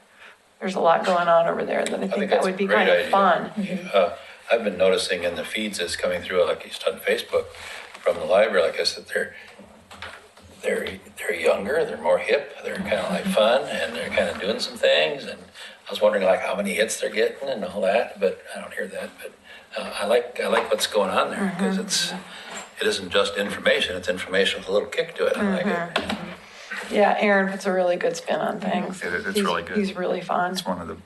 There's a lot going on over there that I think that that's would be a great kind of idea. fun. I've been noticing in the feeds that's coming through, like just on Facebook, from the library, like I said, they're younger, they're more hip, they're kind of fun, and they're kind of doing some things. And I was wondering how many hits they're getting and all that, but I don't hear that. But I like what's going on there, because it isn't just information; it's information with a little kick to it. I like it. Yeah, Aaron puts a really good spin on things. It's really good. He's really fun. It's one of the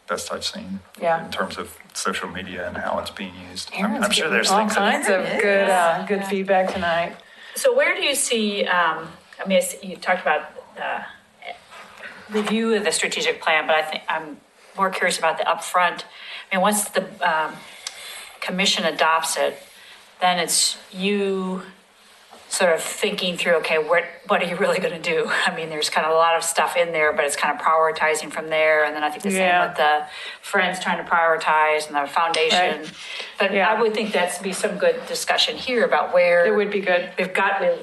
best I've seen. Yeah. In terms of social media and how it's being used. Aaron's I'm sure getting there's all things kinds of good feedback tonight. So where do you see, you talked about review of the strategic plan, but I think I'm more curious about the upfront. Once the commission adopts it, then it's you sort of thinking through, okay, what are you really going to do? There's kind of a lot of stuff in there, but it's kind of prioritizing from there. And then I think the same with the Friends trying to prioritize and the foundation. Right. But I would think that's be some good discussion here about where. It would be good. We've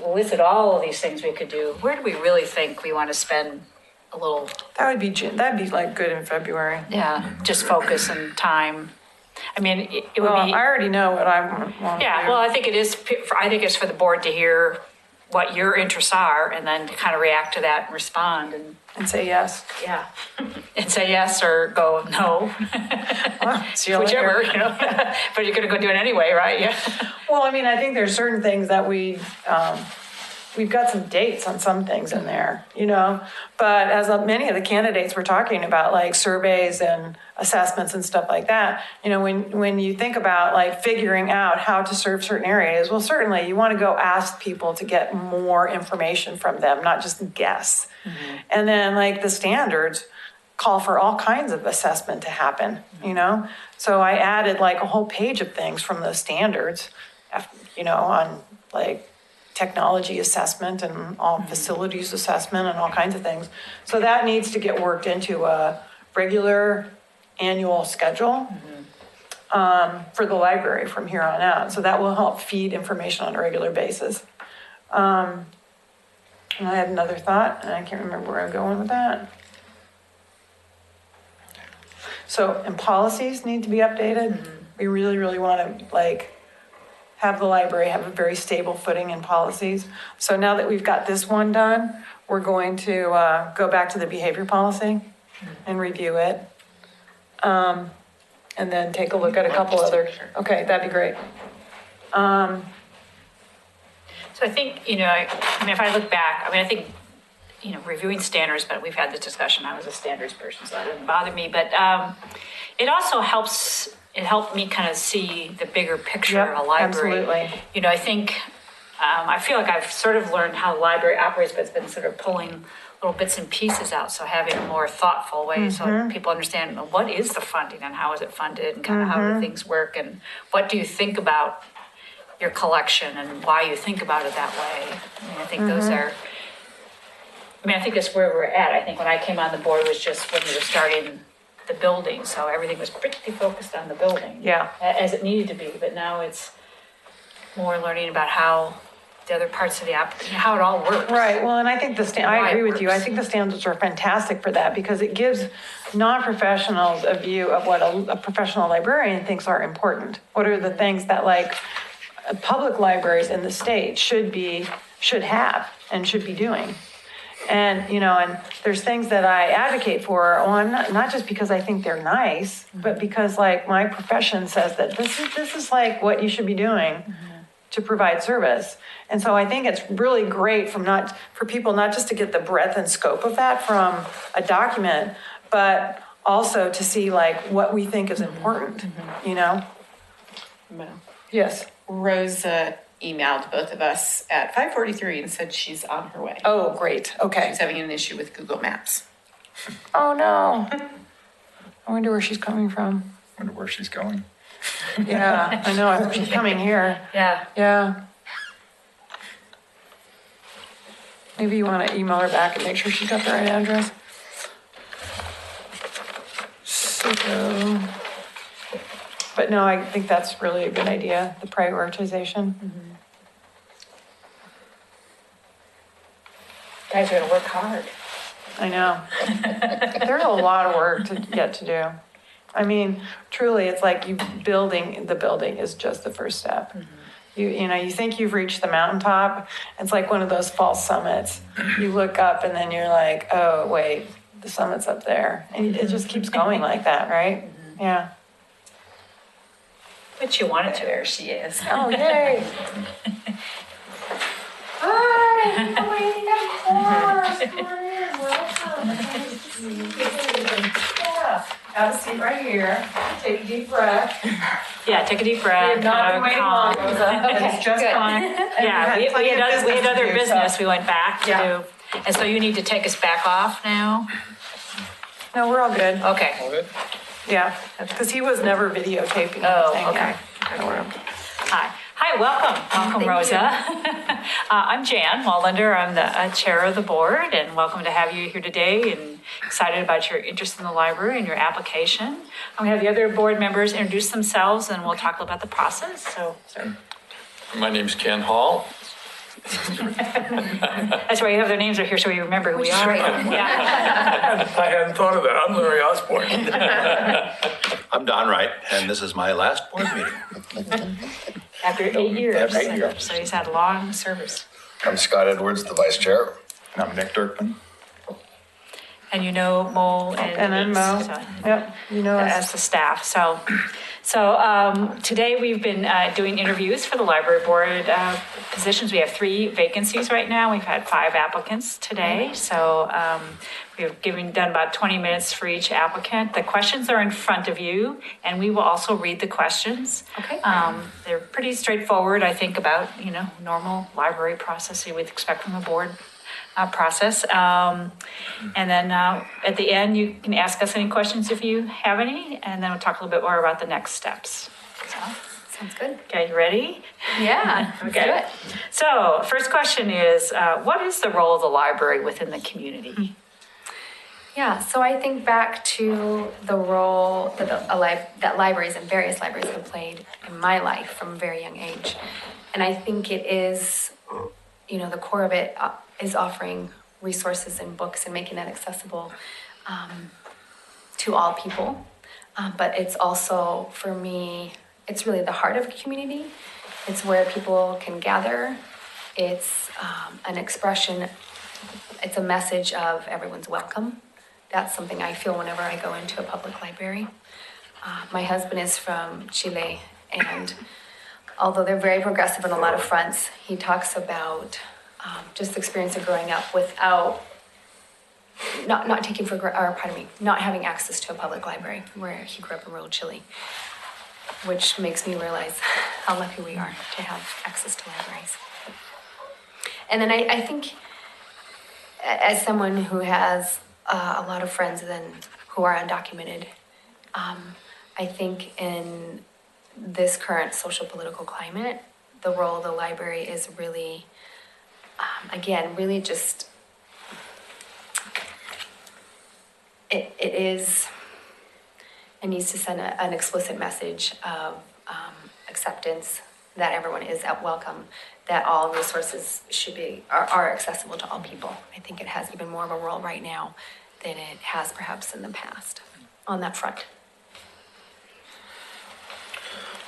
listed all of these things we could do. Where do we really think we want to spend a little? That'd be good in February. Yeah, just focus and time. It would be. I already know what I want. Yeah, well, I think it is. I think it's for the board to hear what your interests are, and then to kind of react to that and respond and say yes. Yeah, and say yes or go no, whichever. But you're going to go do it anyway, right? Yeah. Well, I think there's certain things that we've got some dates on some things in there, but as many of the candidates were talking about, surveys and assessments and stuff like that, when you think about figuring out how to serve certain areas, well, certainly you want to go ask people to get more information from them, not just guess. Mm-hmm. And then the standards call for all kinds of assessment to happen, So I added a whole page of things from the standards, on technology assessment and all facilities assessment and all kinds of things. So that needs to get worked into a regular annual schedule for the library from here on out. So that will help feed information on a regular basis. And I had another thought, and I can't remember where I'm going with that. So, and policies need to be updated. We really, really want to have the library have a very stable footing in policies. So now that we've got this one done, we're going to go back to the behavior policy and review it. And then take a look at a couple other, okay, that'd be great. So I think, if I look back, I think, reviewing standards, but we've had this discussion. I was a standards person, so that didn't bother me. But it also it helped me kind of see the bigger picture of a library. Absolutely. I think, I feel like I've sort of learned how the library operates, but it's been sort of pulling little bits and pieces out. So having a more thoughtful way so people understand what is the funding and how is it funded and kind of how do things work and what do you think about your collection and why you think about it that way. I think those are, I think that's where we're at. I think when I came on the board was just when we were starting the building. So everything was pretty focused on the building. Yeah. As it needed to be. But now it's more learning about how the other parts of how it all works. Right. Well, and I think I agree with you. I think the standards are fantastic for that because it gives non-professionals a view of what a professional librarian thinks are important. What are the things that public libraries in the state should have and should be doing. And, you know, and there's things that I advocate for, one, not just because I think they're nice, but because like my profession says that this is like what you should be doing to provide service. And so I think it's really great for people not just to get the breadth and scope of that from a document, but also to see like what we think is important, you know? Yes. Rosa emailed both of us at 5:43 and said she's on her way. Oh, great. Okay. She's having an issue with Google Maps. Oh, no. I wonder where she's coming from. Wonder where she's going. Yeah, I know. I hope she's coming here. Yeah. Yeah. Maybe you want to email her back and make sure she's got the right address. So, but no, I think that's really a good idea, the prioritization. Guys are gonna work hard. I know. There's a lot of work to get to do. I mean, truly, it's like the building is just the first step. You know, you think you've reached the mountaintop. It's like one of those false summits. You look up and then you're like, oh, wait, the summit's up there. And it just keeps going like that, right? Yeah. But you wanted to. There she is. Oh, yay. Hi, of course. Come on in, welcome. Yeah. Have a seat right here. Take a deep breath. Yeah, take a deep breath. We have not been waiting long, calm. Rosa. It's just fine. Yeah, we had other business So. we went back to Yeah. do. And so you need to take us back off now? No, we're all good. Okay. All good? Yeah, because he was never videotaping Oh, anything. okay. Yeah. Hi. Hi, welcome. Welcome, Rosa. I'm Jan Wallander. I'm the chair of the board, and welcome to have you here today, and excited about your interest in the library and your application. I'm going to have the other board members introduce themselves, and we'll talk about the process. So, My name's Ken Hall. that's why you have their names right here, so we remember who we are. Yeah. I hadn't thought of that. I'm Larry Osborne. I'm Don Wright, and this is my last board meeting. After 8 years. After 8 years. So he's had long service. I'm Scott Edwards, the vice chair. And I'm Nick Dirkman. And you know Mo and then Mo. so- Yep, you know us. as the staff. So today we've been doing interviews for the library board positions. We have 3 vacancies right now. We've had 5 applicants today. So we've done about 20 minutes for each applicant. The questions are in front of you, and we will also read the questions. Okay. They're pretty straightforward, I think, about, you know, normal library process you would expect from a board process. And then at the end, you can ask us any questions if you have any, and then we'll talk a little bit more about the next steps. So, Sounds good. okay, you ready? Yeah. Okay. So first question is, what is the role of the library within the community? Yeah, so I think back to the role that libraries and various libraries have played in my life from a very young age. And I think it is, you know, the core of it is offering resources and books and making that accessible to all people. But it's also, for me, it's really the heart of a community. It's where people can gather. It's an expression, it's a message of everyone's welcome. That's something I feel whenever I go into a public library. My husband is from Chile, and although they're very progressive on a lot of fronts, he talks about just the experience of growing up without, not having access to a public library, where he grew up in rural Chile, which makes me realize how lucky we are to have access to libraries. And then I think, as someone who has a lot of friends who are undocumented, I think in this current social political climate, the role of the library is really, again, really just, it needs to send an explicit message of acceptance, that everyone is welcome, that all resources are accessible to all people. I think it has even more of a role right now than it has perhaps in the past on that front.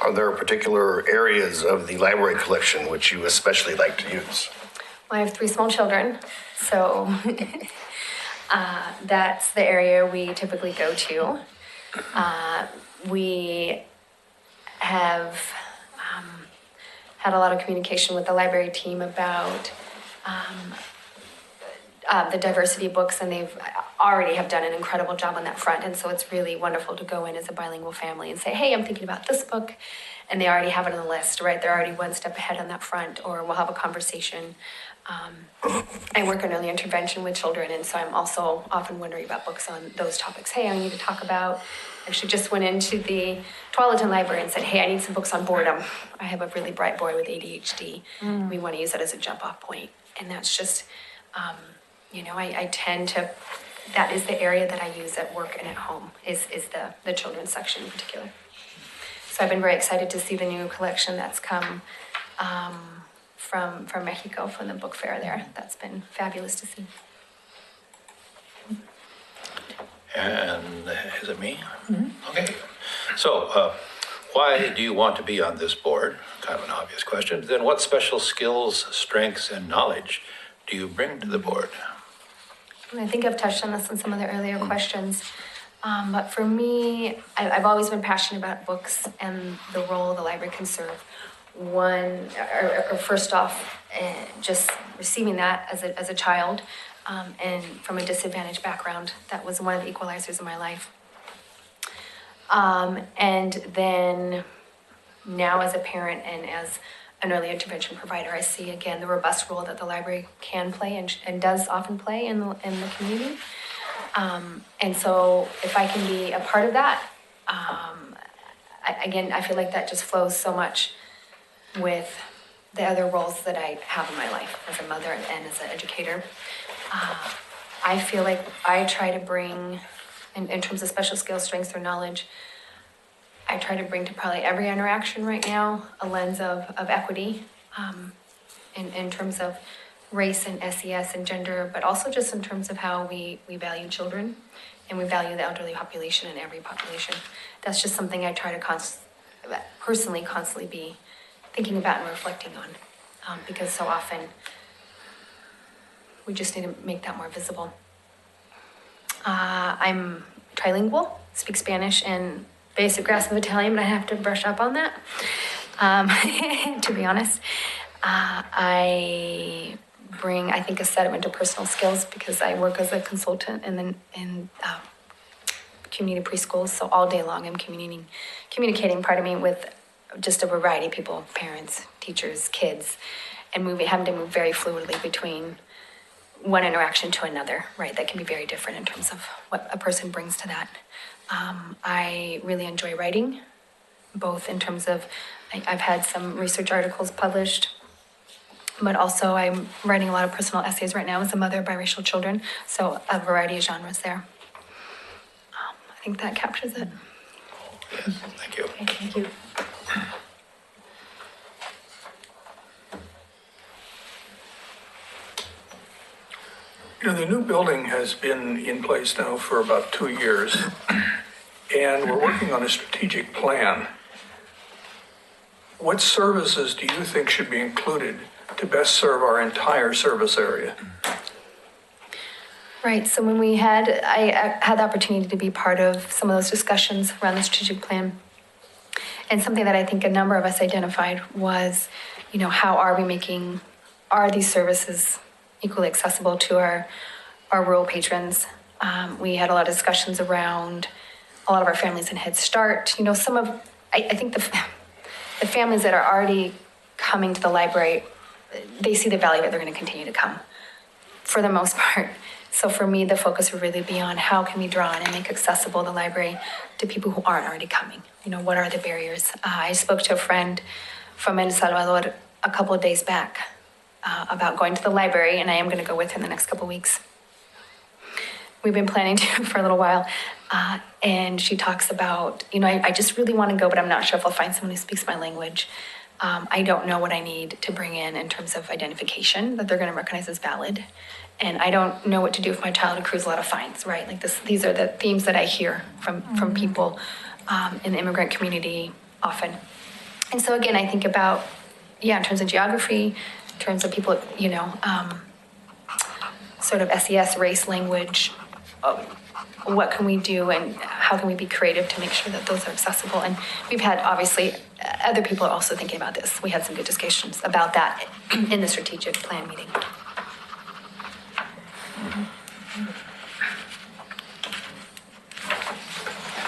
Are there particular areas of the library collection which you especially like to use? I have 3 small children, so that's the area we typically go to. We have had a lot of communication with the library team about the diversity books, and they've already have done an incredible job on that front. And so it's really wonderful to go in as a bilingual family and say, hey, I'm thinking about this book. And they already have it on the list, right? They're already one step ahead on that front, or we'll have a conversation. I work in early intervention with children, and so I'm also often wondering about books on those topics. Hey, I need to talk about, actually just went into the Tualatin Library and said, hey, I need some books on boredom. I have a really bright boy with ADHD. We want to use that as a jump off point. And that's just, I tend to, that is the area that I use at work and at home, is the children's section in particular. So I've been very excited to see the new collection that's come from Mexico, from the book fair there. That's been fabulous to see. And is it me? Okay. So why do you want to be on this board? Kind of an obvious question. Then what special skills, strengths, and knowledge do you bring to the board? I think I've touched on this in some of the earlier questions. But for me, I've always been passionate about books and the role the library can serve. First off, just receiving that as a child, and from a disadvantaged background, that was one of the equalizers in my life. And then now as a parent and as an early intervention provider, I see again the robust role that the library can play and does often play in the community. And so if I can be a part of that, I feel like that just flows so much with the other roles that I have in my life as a mother and as an educator. I feel like I try to bring, in terms of special skills, strengths, or knowledge, I try to bring to probably every interaction right now a lens of equity, in terms of race and SES and gender, but also just in terms of how we value children and we value the elderly population and every population. That's just something I try to personally constantly be thinking about and reflecting on, because so often we just need to make that more visible. I'm trilingual, speak Spanish and basic grasp of Italian, but I have to brush up on that, to be honest. I bring, I think, a set of interpersonal skills because I work as a consultant in community preschools. So all day long I'm communicating, with just a variety of people, parents, teachers, kids, and having to move very fluidly between one interaction to another, right? That can be very different in terms of what a person brings to that. I really enjoy writing, both in terms of, I've had some research articles published, but also I'm writing a lot of personal essays right now as a mother of biracial children. So a variety of genres there. I think that captures it. Yes, thank you. Okay, thank you. The new building has been in place now for about 2 years, and we're working on a strategic plan. What services do you think should be included to best serve our entire service area? Right, so when I had the opportunity to be part of some of those discussions around the strategic plan. And something that I think a number of us identified was, how are these services equally accessible to our rural patrons? We had a lot of discussions around a lot of our families in Head Start. I think the families that are already coming to the library, they see the value that they're going to continue to come for the most part. So for me, the focus would really be on how can we draw in and make accessible the library to people who aren't already coming? What are the barriers? I spoke to a friend from El Salvador a couple of days back about going to the library, and I am going to go with him the next couple of weeks. We've been planning to for a little while, and she talks about, I just really want to go, but I'm not sure if I'll find someone who speaks my language. I don't know what I need to bring in terms of identification that they're going to recognize as valid. And I don't know what to do if my child accrues a lot of fines, right? Like these are the themes that I hear from people in the immigrant community often. And so again, I think about, in terms of geography, terms of people, sort of SES race language. What can we do and how can we be creative to make sure that those are accessible? And we've had, obviously, other people are also thinking about this. We had some good discussions about that in the strategic plan meeting.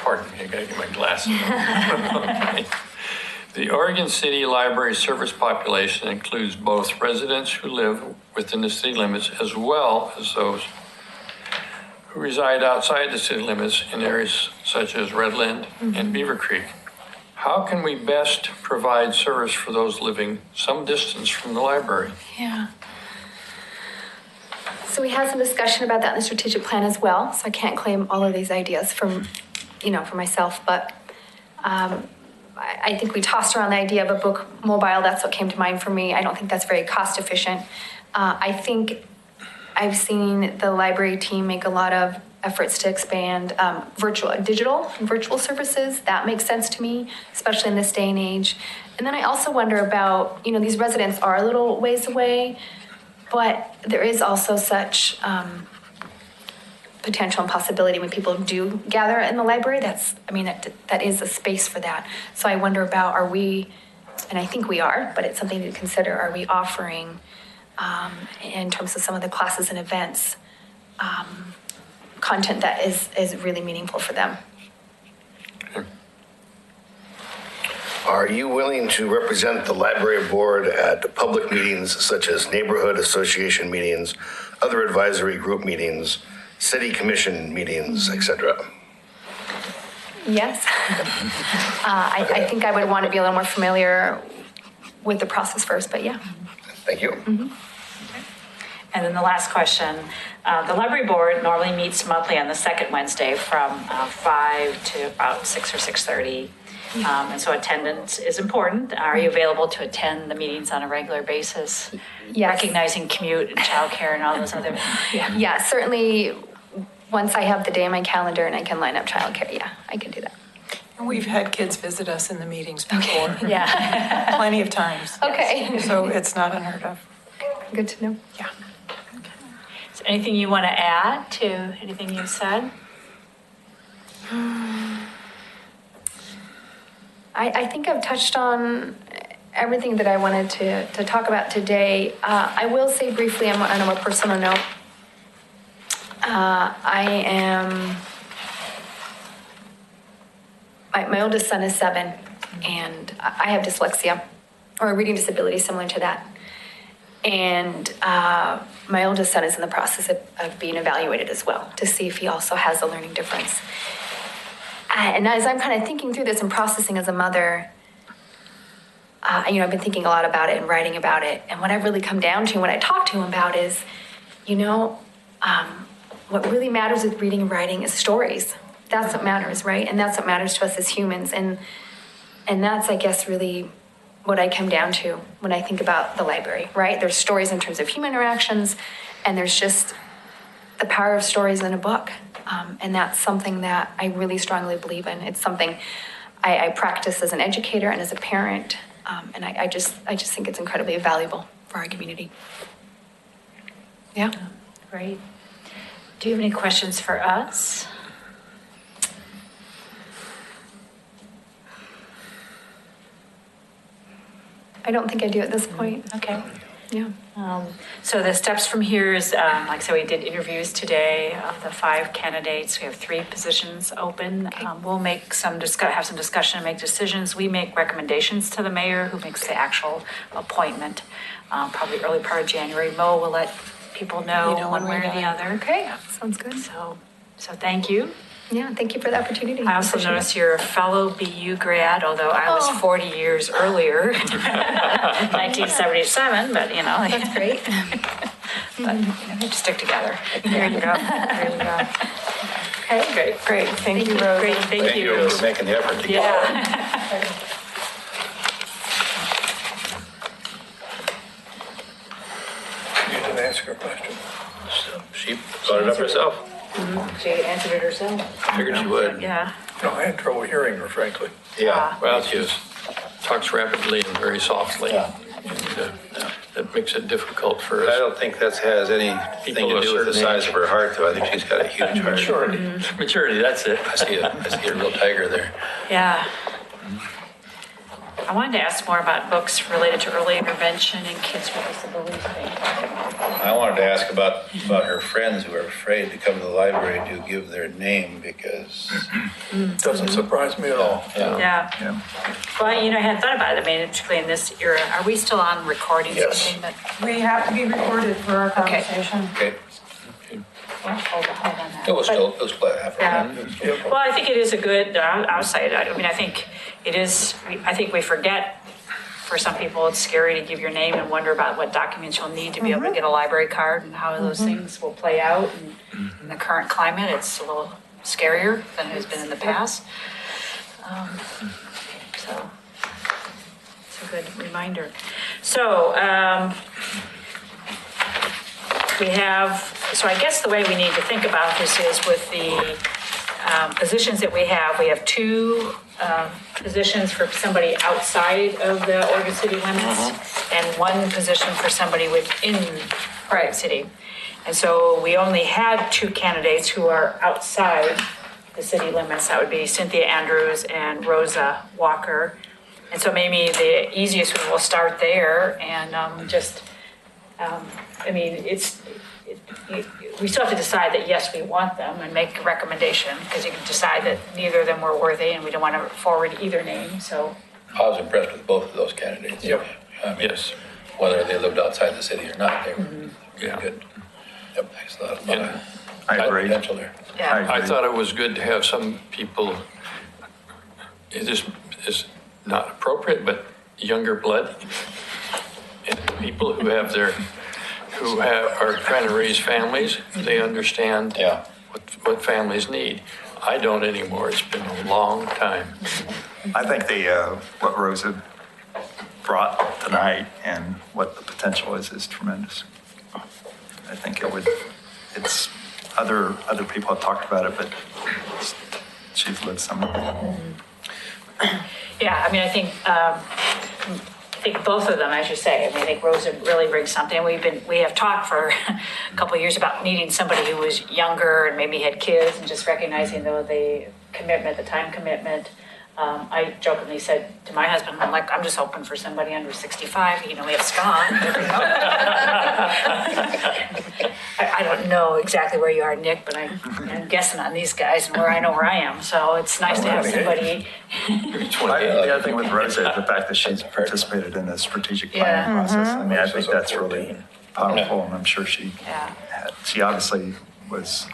Pardon me, I gotta get my glasses on. The Oregon City Library service population includes both residents who live within the city limits as well as those who reside outside the city limits in areas such as Redland and Beaver Creek. How can we best provide service for those living some distance from the library? Yeah. So we had some discussion about that in the strategic plan as well. So I can't claim all of these ideas for myself, but I think we tossed around the idea of a book mobile. That's what came to mind for me. I don't think that's very cost efficient. I think I've seen the library team make a lot of efforts to expand virtual services. That makes sense to me, especially in this day and age. And then I also wonder about, these residents are a little ways away, but there is also such potential and possibility when people do gather in the library. That is a space for that. So I wonder about, are we, and I think we are, but it's something to consider, are we offering, in terms of some of the classes and events, content that is really meaningful for them? Are you willing to represent the library board at public meetings such as neighborhood association meetings, other advisory group meetings, city commission meetings, etc.? Yes. I think I would want to be a little more familiar with the process first, but yeah. Thank you. And then the last question, the library board normally meets monthly on the second Wednesday from 5 to about 6 or 6:30. And so attendance is important. Are you available to attend the meetings on a regular basis? Yes. Recognizing commute and childcare and all those other, Yeah, certainly once I have the day on my calendar and I can line up childcare, yeah, I can do that. And we've had kids visit us in the meetings before. Yeah. Plenty of times. Okay. So it's not unheard of. Good to know. Yeah. Is there anything you want to add to anything you've said? I think I've touched on everything that I wanted to talk about today. I will say briefly on a more personal note, my oldest son is 7, and I have dyslexia, or a reading disability similar to that. And my oldest son is in the process of being evaluated as well to see if he also has a learning difference. And as I'm kind of thinking through this and processing as a mother, I've been thinking a lot about it and writing about it. And what I've really come down to, when I talk to him about is, what really matters with reading and writing is stories. That's what matters, right? And that's what matters to us as humans. And that's, I guess, really what I come down to when I think about the library, right? There's stories in terms of human interactions, and there's just the power of stories in a book. And that's something that I really strongly believe in. It's something I practice as an educator and as a parent. And I just think it's incredibly valuable for our community. Yeah. Great. Do you have any questions for us? I don't think I do at this point. Okay. Yeah. So the steps from here is, like I said, we did interviews today of the 5 candidates. We have 3 positions open. We'll make have some discussion and make decisions. We make recommendations to the mayor, who makes the actual appointment, probably early part of January. Mo will let people know one way or the other. Okay, sounds good. So thank you. Yeah, thank you for the opportunity. I also noticed you're a fellow BU grad, although I was 40 years earlier, 1977, but That's great. but we stick together. There you go. There you go. Okay, Great. Thank you, Rose. Great, thank you. for making the effort to get Yeah. You didn't ask her question. She brought it up herself. She answered it herself. Figured she would. Yeah. No, I had trouble hearing her, frankly. Yeah. Well, she talks rapidly and very softly. Yeah. And, that makes it difficult for I us. don't think that has anything People to of do with the certain size of her heart, though. I think she's got a huge heart. Maturity, that's it. I see a real tiger there. Yeah. I wanted to ask more about books related to early intervention in kids with disabilities. I wanted to ask about her friends who are afraid to come to the library to give their name because. Doesn't surprise me at all. Yeah. Well, you know, I hadn't thought about it. I mean, particularly in this era, are we still on recording Yes. something that? We have to be recorded for our conversation. Okay. Hold on that. It was split half. Yeah. Well, I think it is a good, I'll say it, I mean, I think it is, I think we forget, for some people, it's scary to give your name and wonder about what documents you'll need to be able to get a library card and how those things will play out. And in the current climate, it's a little scarier than it has been in the past. So it's a good reminder. So, we have, so I guess the way we need to think about this is with the positions that we have two positions for somebody outside of the Oregon City limits and one position for somebody within Oregon City. And so we only had 2 candidates who are outside the city limits. That would be Cynthia Andrews and Rosa Walker. And so maybe the easiest one, we'll start there and I mean, we still have to decide that, yes, we want them and make a recommendation because you can decide that neither of them were worthy and we don't want to forward either name, so. I was impressed with both of those candidates. Yep. I mean, Yes. whether they lived outside the city or not, they were Yeah. good. Yep, I thought a lot of I agree. potential there. Yeah. I thought it was good to have some people, it is not appropriate, but younger blood. And people who have are trying to raise families, they understand Yeah. what families need. I don't anymore. It's been a long time. I think what Rosa brought tonight and what the potential is tremendous. I think it's other people have talked about it, but she's lived some of it. Yeah, I mean, I think both of them, as you say. I mean, I think Rosa really brings something. We have talked for a couple of years about needing somebody who was younger and maybe had kids and just recognizing the commitment, the time commitment. I jokingly said to my husband, I'm just hoping for somebody under 65. You know, we have Scott. I don't know exactly where you are, Nick, but I'm guessing on these guys and where I am. So it's nice to have somebody. The other thing with Rosa is the fact that she's participated in the strategic planning process. I mean, I think that's really powerful, and I'm sure she obviously was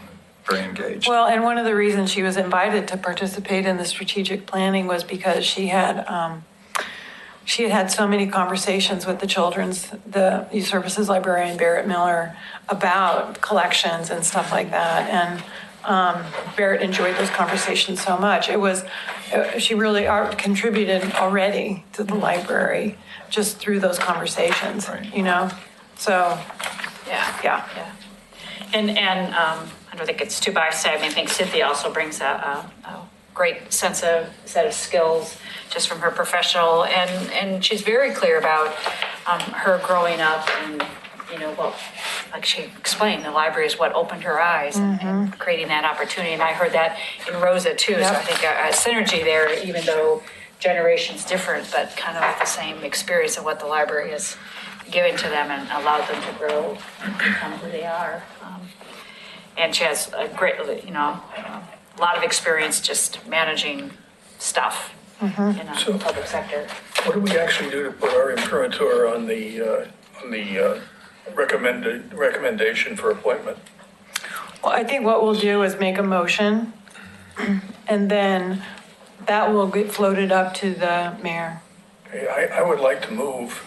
very engaged. Well, and one of the reasons she was invited to participate in the strategic planning was because she had had so many conversations with the Youth Services librarian, Barrett Miller, about collections and stuff like that. And Barrett enjoyed those conversations so much. She really contributed already to the library just through those conversations, you know? So, yeah. And I don't think it's too biased to say, I think Cynthia also brings a great set of skills just from her professional, and she's very clear about her growing up and, you know, well, like she explained, the library is what opened her eyes and creating that opportunity. And I heard that in Rosa too. So I think a synergy there, even though generations different, but kind of the same experience of what the library has given to them and allowed them to grow and become who they are. And she has a great, you know, a lot of experience just managing stuff in the public sector. What do we actually do to put our imprimatur on the recommendation for appointment? Well, I think what we'll do is make a motion, and then that will get floated up to the mayor. Okay, I would like to move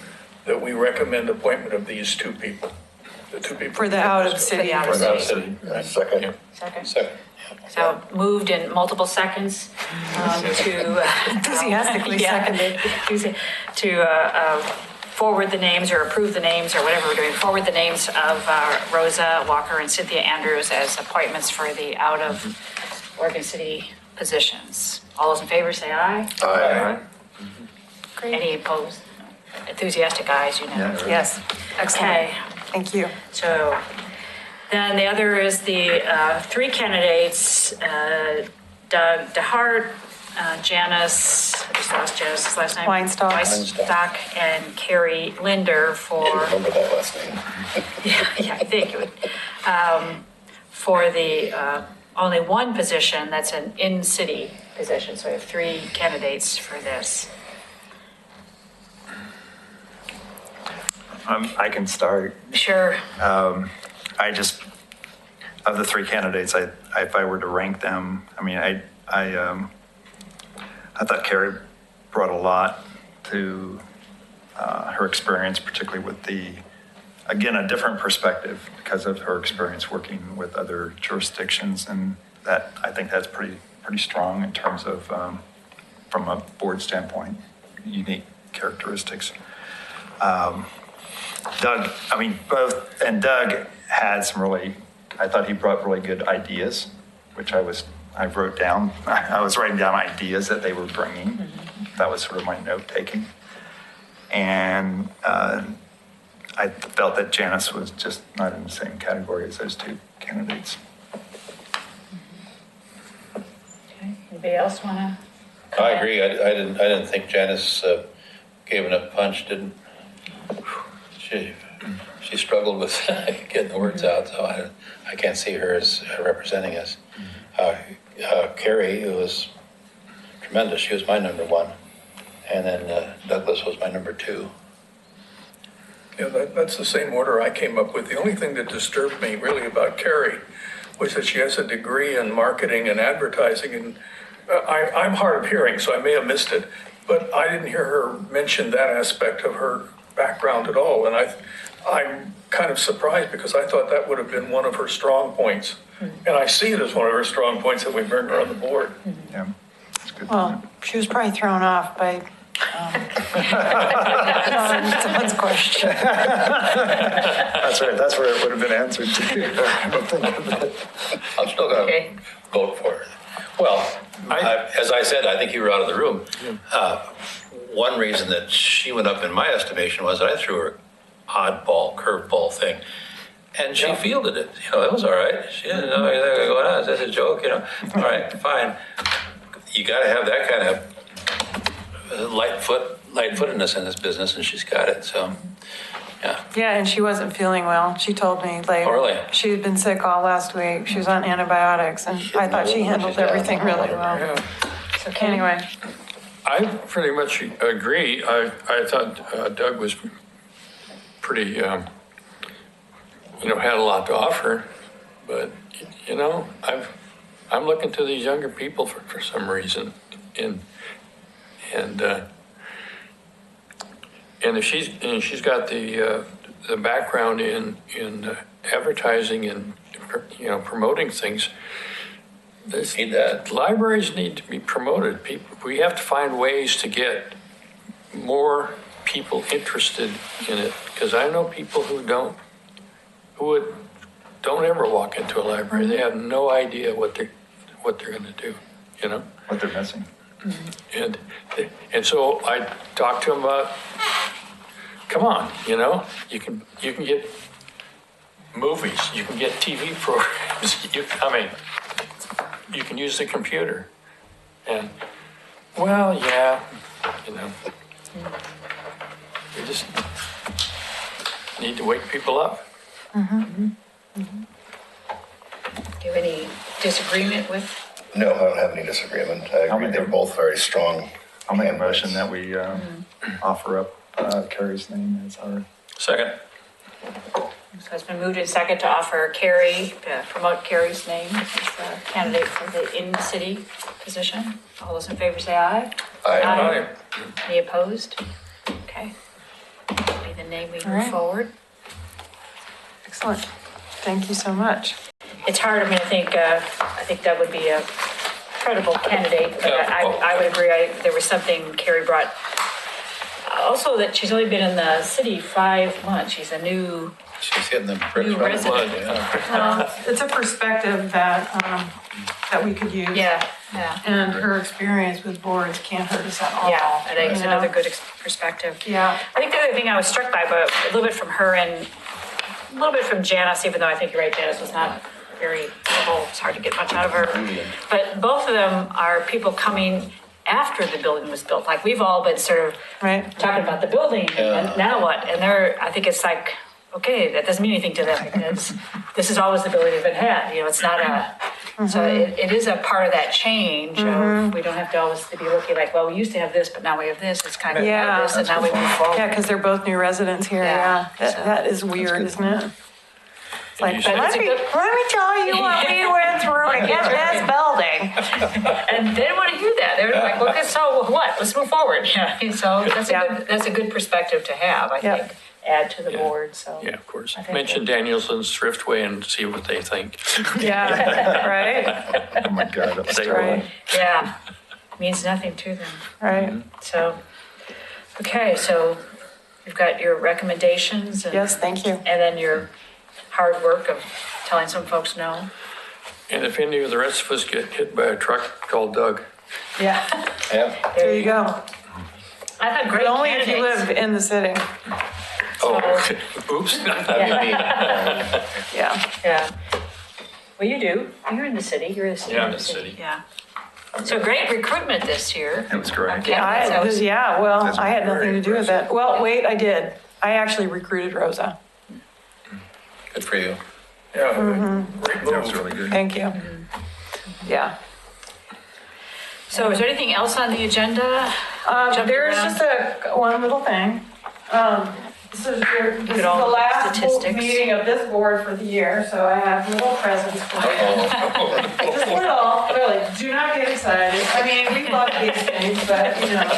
that we recommend appointment of these 2 people. The 2 people. For the out-of-city. Second. Second. So moved in multiple seconds to. Enthusiastically seconded. To forward the names or approve the names or whatever we're doing, forward the names of Rosa Walker and Cynthia Andrews as appointments for the out of Oregon City positions. All those in favor say aye. Aye. Any opposed? enthusiastic eyes, you know. Yeah, really. Yes, excellent. Okay, Thank you. so then the other is the three candidates, Doug DeHart, Janice, I just lost Janice's last name. Weinstock. Weinstock, and Carrie Linder for. Should remember that last name. Yeah, I think it would. For the only one position, that's an in-city position, so we have three candidates for this. I can start. Sure. I just, of the three candidates, if I were to rank them, I mean, I thought Carrie brought a lot to her experience, particularly with again, a different perspective because of her experience working with other jurisdictions, and that I think that's pretty strong in terms of from a board standpoint, unique characteristics. Doug, I mean, Doug had some I thought he brought really good ideas, which I wrote down. I was writing down ideas that they were bringing. That was sort of my note taking. And I felt that Janice was just not in the same category as those two candidates. Okay. Anybody else want to? I agree. I didn't think Janice gave enough punch, didn't she struggled with getting the words out, so I can't see her as representing us. Carrie, who was tremendous, she was my number one. And then Douglas was my number two. Yeah, that's the same order I came up with. The only thing that disturbed me really about Carrie was that she has a degree in marketing and advertising, and I'm hard of hearing, so I may have missed it, but I didn't hear her mention that aspect of her background at all, and I'm kind of surprised because I thought that would have been one of her strong points, and I see it as one of her strong points that we bring her on the board. Yeah, that's good. Well, she was probably thrown off by someone's question. That's right. That's where it would have been answered to. I'm still going to vote for her. Well, as I said, I think you were out of the room. One reason that she went up in my estimation was that I threw her oddball, curveball thing. And she fielded it. You know, it was all right. She didn't know anything going on. That's a joke, you know. All right, fine. You got to have that kind of light-footedness in this business, and she's got it. So, yeah. Yeah, and she wasn't feeling well. She told me later. Oh, really? She had been sick all last week. She was on antibiotics, and I thought she handled everything really well. Yeah. So anyway, I pretty much agree. I thought Doug was pretty, had a lot to offer, but, I'm looking to these younger people for some reason. And if she's got the background in advertising and, promoting things, libraries need to be promoted. We have to find ways to get more people interested in it, because I know people who don't ever walk into a library. They have no idea what they're going to do, What they're missing. And so I talked to them about, come on, you can get movies, you can get TV programs, you can use the computer. And, we just need to wake people up. Do you have any disagreement with? No, I don't have any disagreement. I agree. They're both very strong. I'll make a motion that we offer up Carrie's name as our. Second. So it's been moved and second to offer promote Carrie's name as a candidate for the in-city position. All those in favor say aye. Aye. Any opposed? Okay. That'll be the name we move right. forward. excellent. Thank you so much. It's hard. I think that would be a credible candidate, but I would agree. There was something Carrie brought. Also, that she's only been in the city 5 months. She's a new. She's hitting the bricks New right in the resident. mud, yeah. It's a perspective that that we could use. Yeah. And her experience with boards can't hurt us at all. Yeah, I think it's you know? another good perspective. Yeah. I think the other thing I was struck by, but a little bit from her and a little bit from Janice, even though I think you're right, Janice was not very, it's hard to get much out of her. But both of them are people coming after the building was built. Like, we've all been sort of talking about the building and now what? And I think it's like, okay, that doesn't mean anything to them because this is always the building they've been had. You know, it's not so it is a part of that change. Of, we don't have to always be looking like, well, we used to have this, but now we have this. It's kind of have this, and now we move forward. Yeah, because they're both new residents here. Yeah, that is weird, isn't it? It's like, let me tell you what we went through to get this building. And they didn't want to hear that. They were like, okay, so what? Let's move forward. Yeah. So that's a good perspective to have, I think. Add to the board, so. Yeah, of course. Mention Danielson's Thriftway and see what they think. Yeah, right? Oh my God, that's Right. Yeah, means nothing to them. Right. So, okay, so you've got your recommendations. And, Yes, thank you. And then your hard work of telling some folks no. And if any of the rest of us get hit by a truck, call Doug. Yeah, Yeah. there you go. I've had great But only if candidates. you live in the city. Oh, okay. Oops. Yeah. Yeah. Well, you do. You're in the city. You're in the city. Yeah, I'm in the city. Yeah. So great recruitment this year. It was great. Okay, Yeah, so- well, That's I had nothing very to do with that. Well, wait, I did. I actually recruited Rosa. Good for you. Yeah, great That was move. really good. Thank you. Yeah. So is there anything else on the agenda? Jumped There's around. just one little thing. This is the at all the last statistics. meeting of this board for the year, so I have little presents for you. Just little, really, do not get excited. I mean, we love these things, but you know,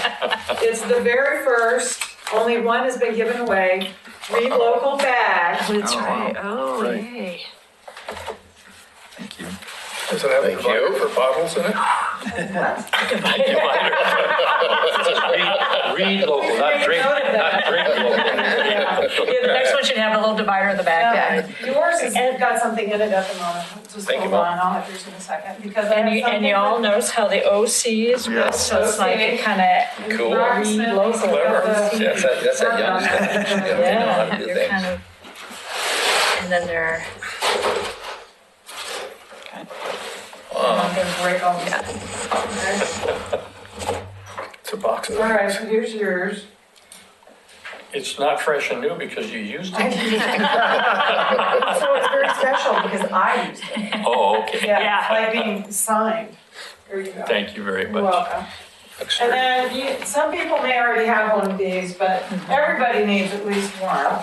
it's the very first, only one has been given away, Read Local bag. That's right. Oh, Right. yay. Thank you. Does it have a Thank divider you. for bottles in it? Read local, not drink local. Yeah, the next one should have a little divider in the back. Yours has got something in it at the moment. Just Thank you, hold Mom. on, I'll have yours in a second, because I And have you, something. and you all with- notice how the OC is, so it's like it kind of Cool. read local. Clever. That's that young stuff. Yeah, they know how to do They're kind things. of, and then they're. I'm gonna break all this. Okay. It's a box of All right, so here's yours. It's not fresh and new because you used it. So it's very special because I used it. Oh, okay. Yeah, it's like being signed. Here you go. Thank you very You're much. welcome. And then some people may already have one of these, but everybody needs at least one.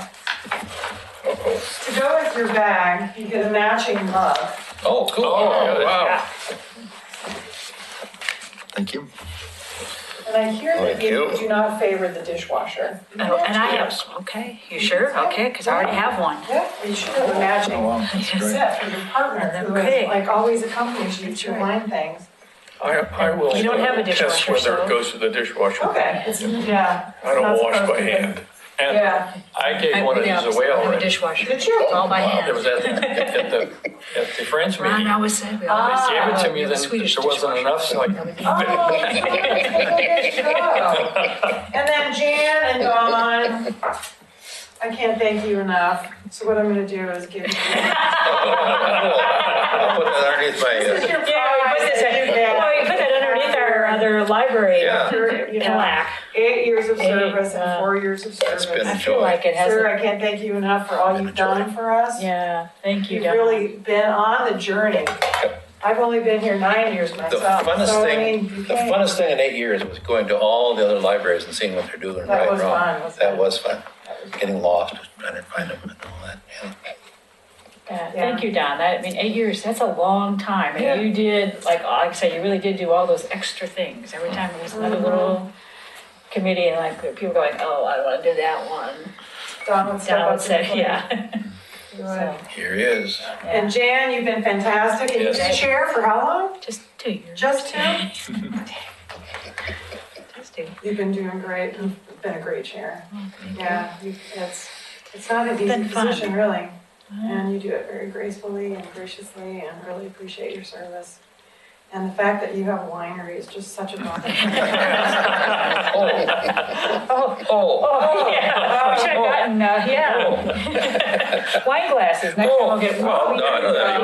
To go with your bag, you get a matching mug. Oh, cool. Oh, wow. Thank you. And I hear that Thank you you. do not favor the dishwasher. Oh, and I have, okay, you sure? Okay, because I already have one. Yeah, you should have a matching Oh, wow, that's great. set for your partner who Okay. is like always accompanies you to wine things. I will You don't have a test dishwasher, whether so- it goes to the dishwasher. Okay, it's, yeah. I don't it's not wash supposed by to be. hand. And Yeah. I gave one of these away I have a already. dishwasher. Did you? All by It hand. was at the Friends Ron meeting. always said, we always Ah. Gave it to me, we have a then Swedish there wasn't dishwasher. enough, so I Oh, there you go. And then Jan and Dawn, I can't thank you enough. So what I'm gonna do is give you. I'll put that underneath my, This is your Yeah, we put prize this, that you get. well, you put that underneath our other library. Yeah. You know, Plaque. 8 years of service Eight, and 4 years of It's been service. I feel like it Sir, has, I can't thank you enough for all you've done for us. yeah, thank you, You've Don. really been on the journey. I've only been here 9 years the myself. funnest so, I thing, mean, you the can't- funnest thing in 8 years was going to all the other libraries and seeing what they're doing That right was and wrong. fun, wasn't That it? was fun. Getting lost, trying to find them and all that. Yeah. Yeah, thank you, Don. That, I mean, 8 years, that's a long time. And you did, like I said, you really did do all those extra things. Every time it was another little committee and like people going, oh, I don't want to do that one. Don would step Don up would to say, the plate. yeah. So- Here he is. And Jan, you've been fantastic. And you've been chair for how long? Just 2 years. Just 2? Just 2. You've been doing great. You've been a great chair. Yeah, it's not an easy been fun. position, really. And you do it very gracefully and graciously and really appreciate your service. And the fact that you have a winery is just such a bonus. Yeah, we should have gotten, wine glasses, next time we'll get. Well, no, I know that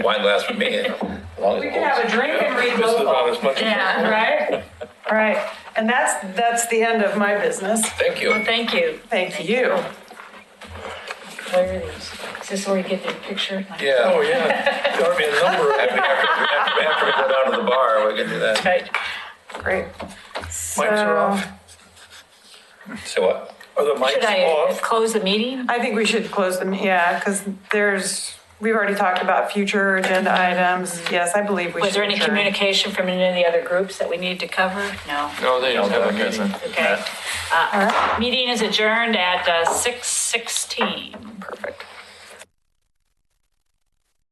wine glass for me. As long as We it can have a drink and read This is about local. as much. Yeah, Right? Right. And that's the end of my business. Thank you. well, thank you. Thank you. Where are these? Is this where you get the picture? Yeah. Oh, yeah. There ought to be a number of them. After we go down to the bar, we can do that. Right. Great. Mics are off. So what? Are the Should mics I off? close the meeting? I think we should close them, yeah, because we've already talked about future agenda items. Yes, I believe we should. Was there any adjourn. communication from any of the other groups that we need to cover? No. No, they don't have a meeting. Okay. Meeting is adjourned at 6:16.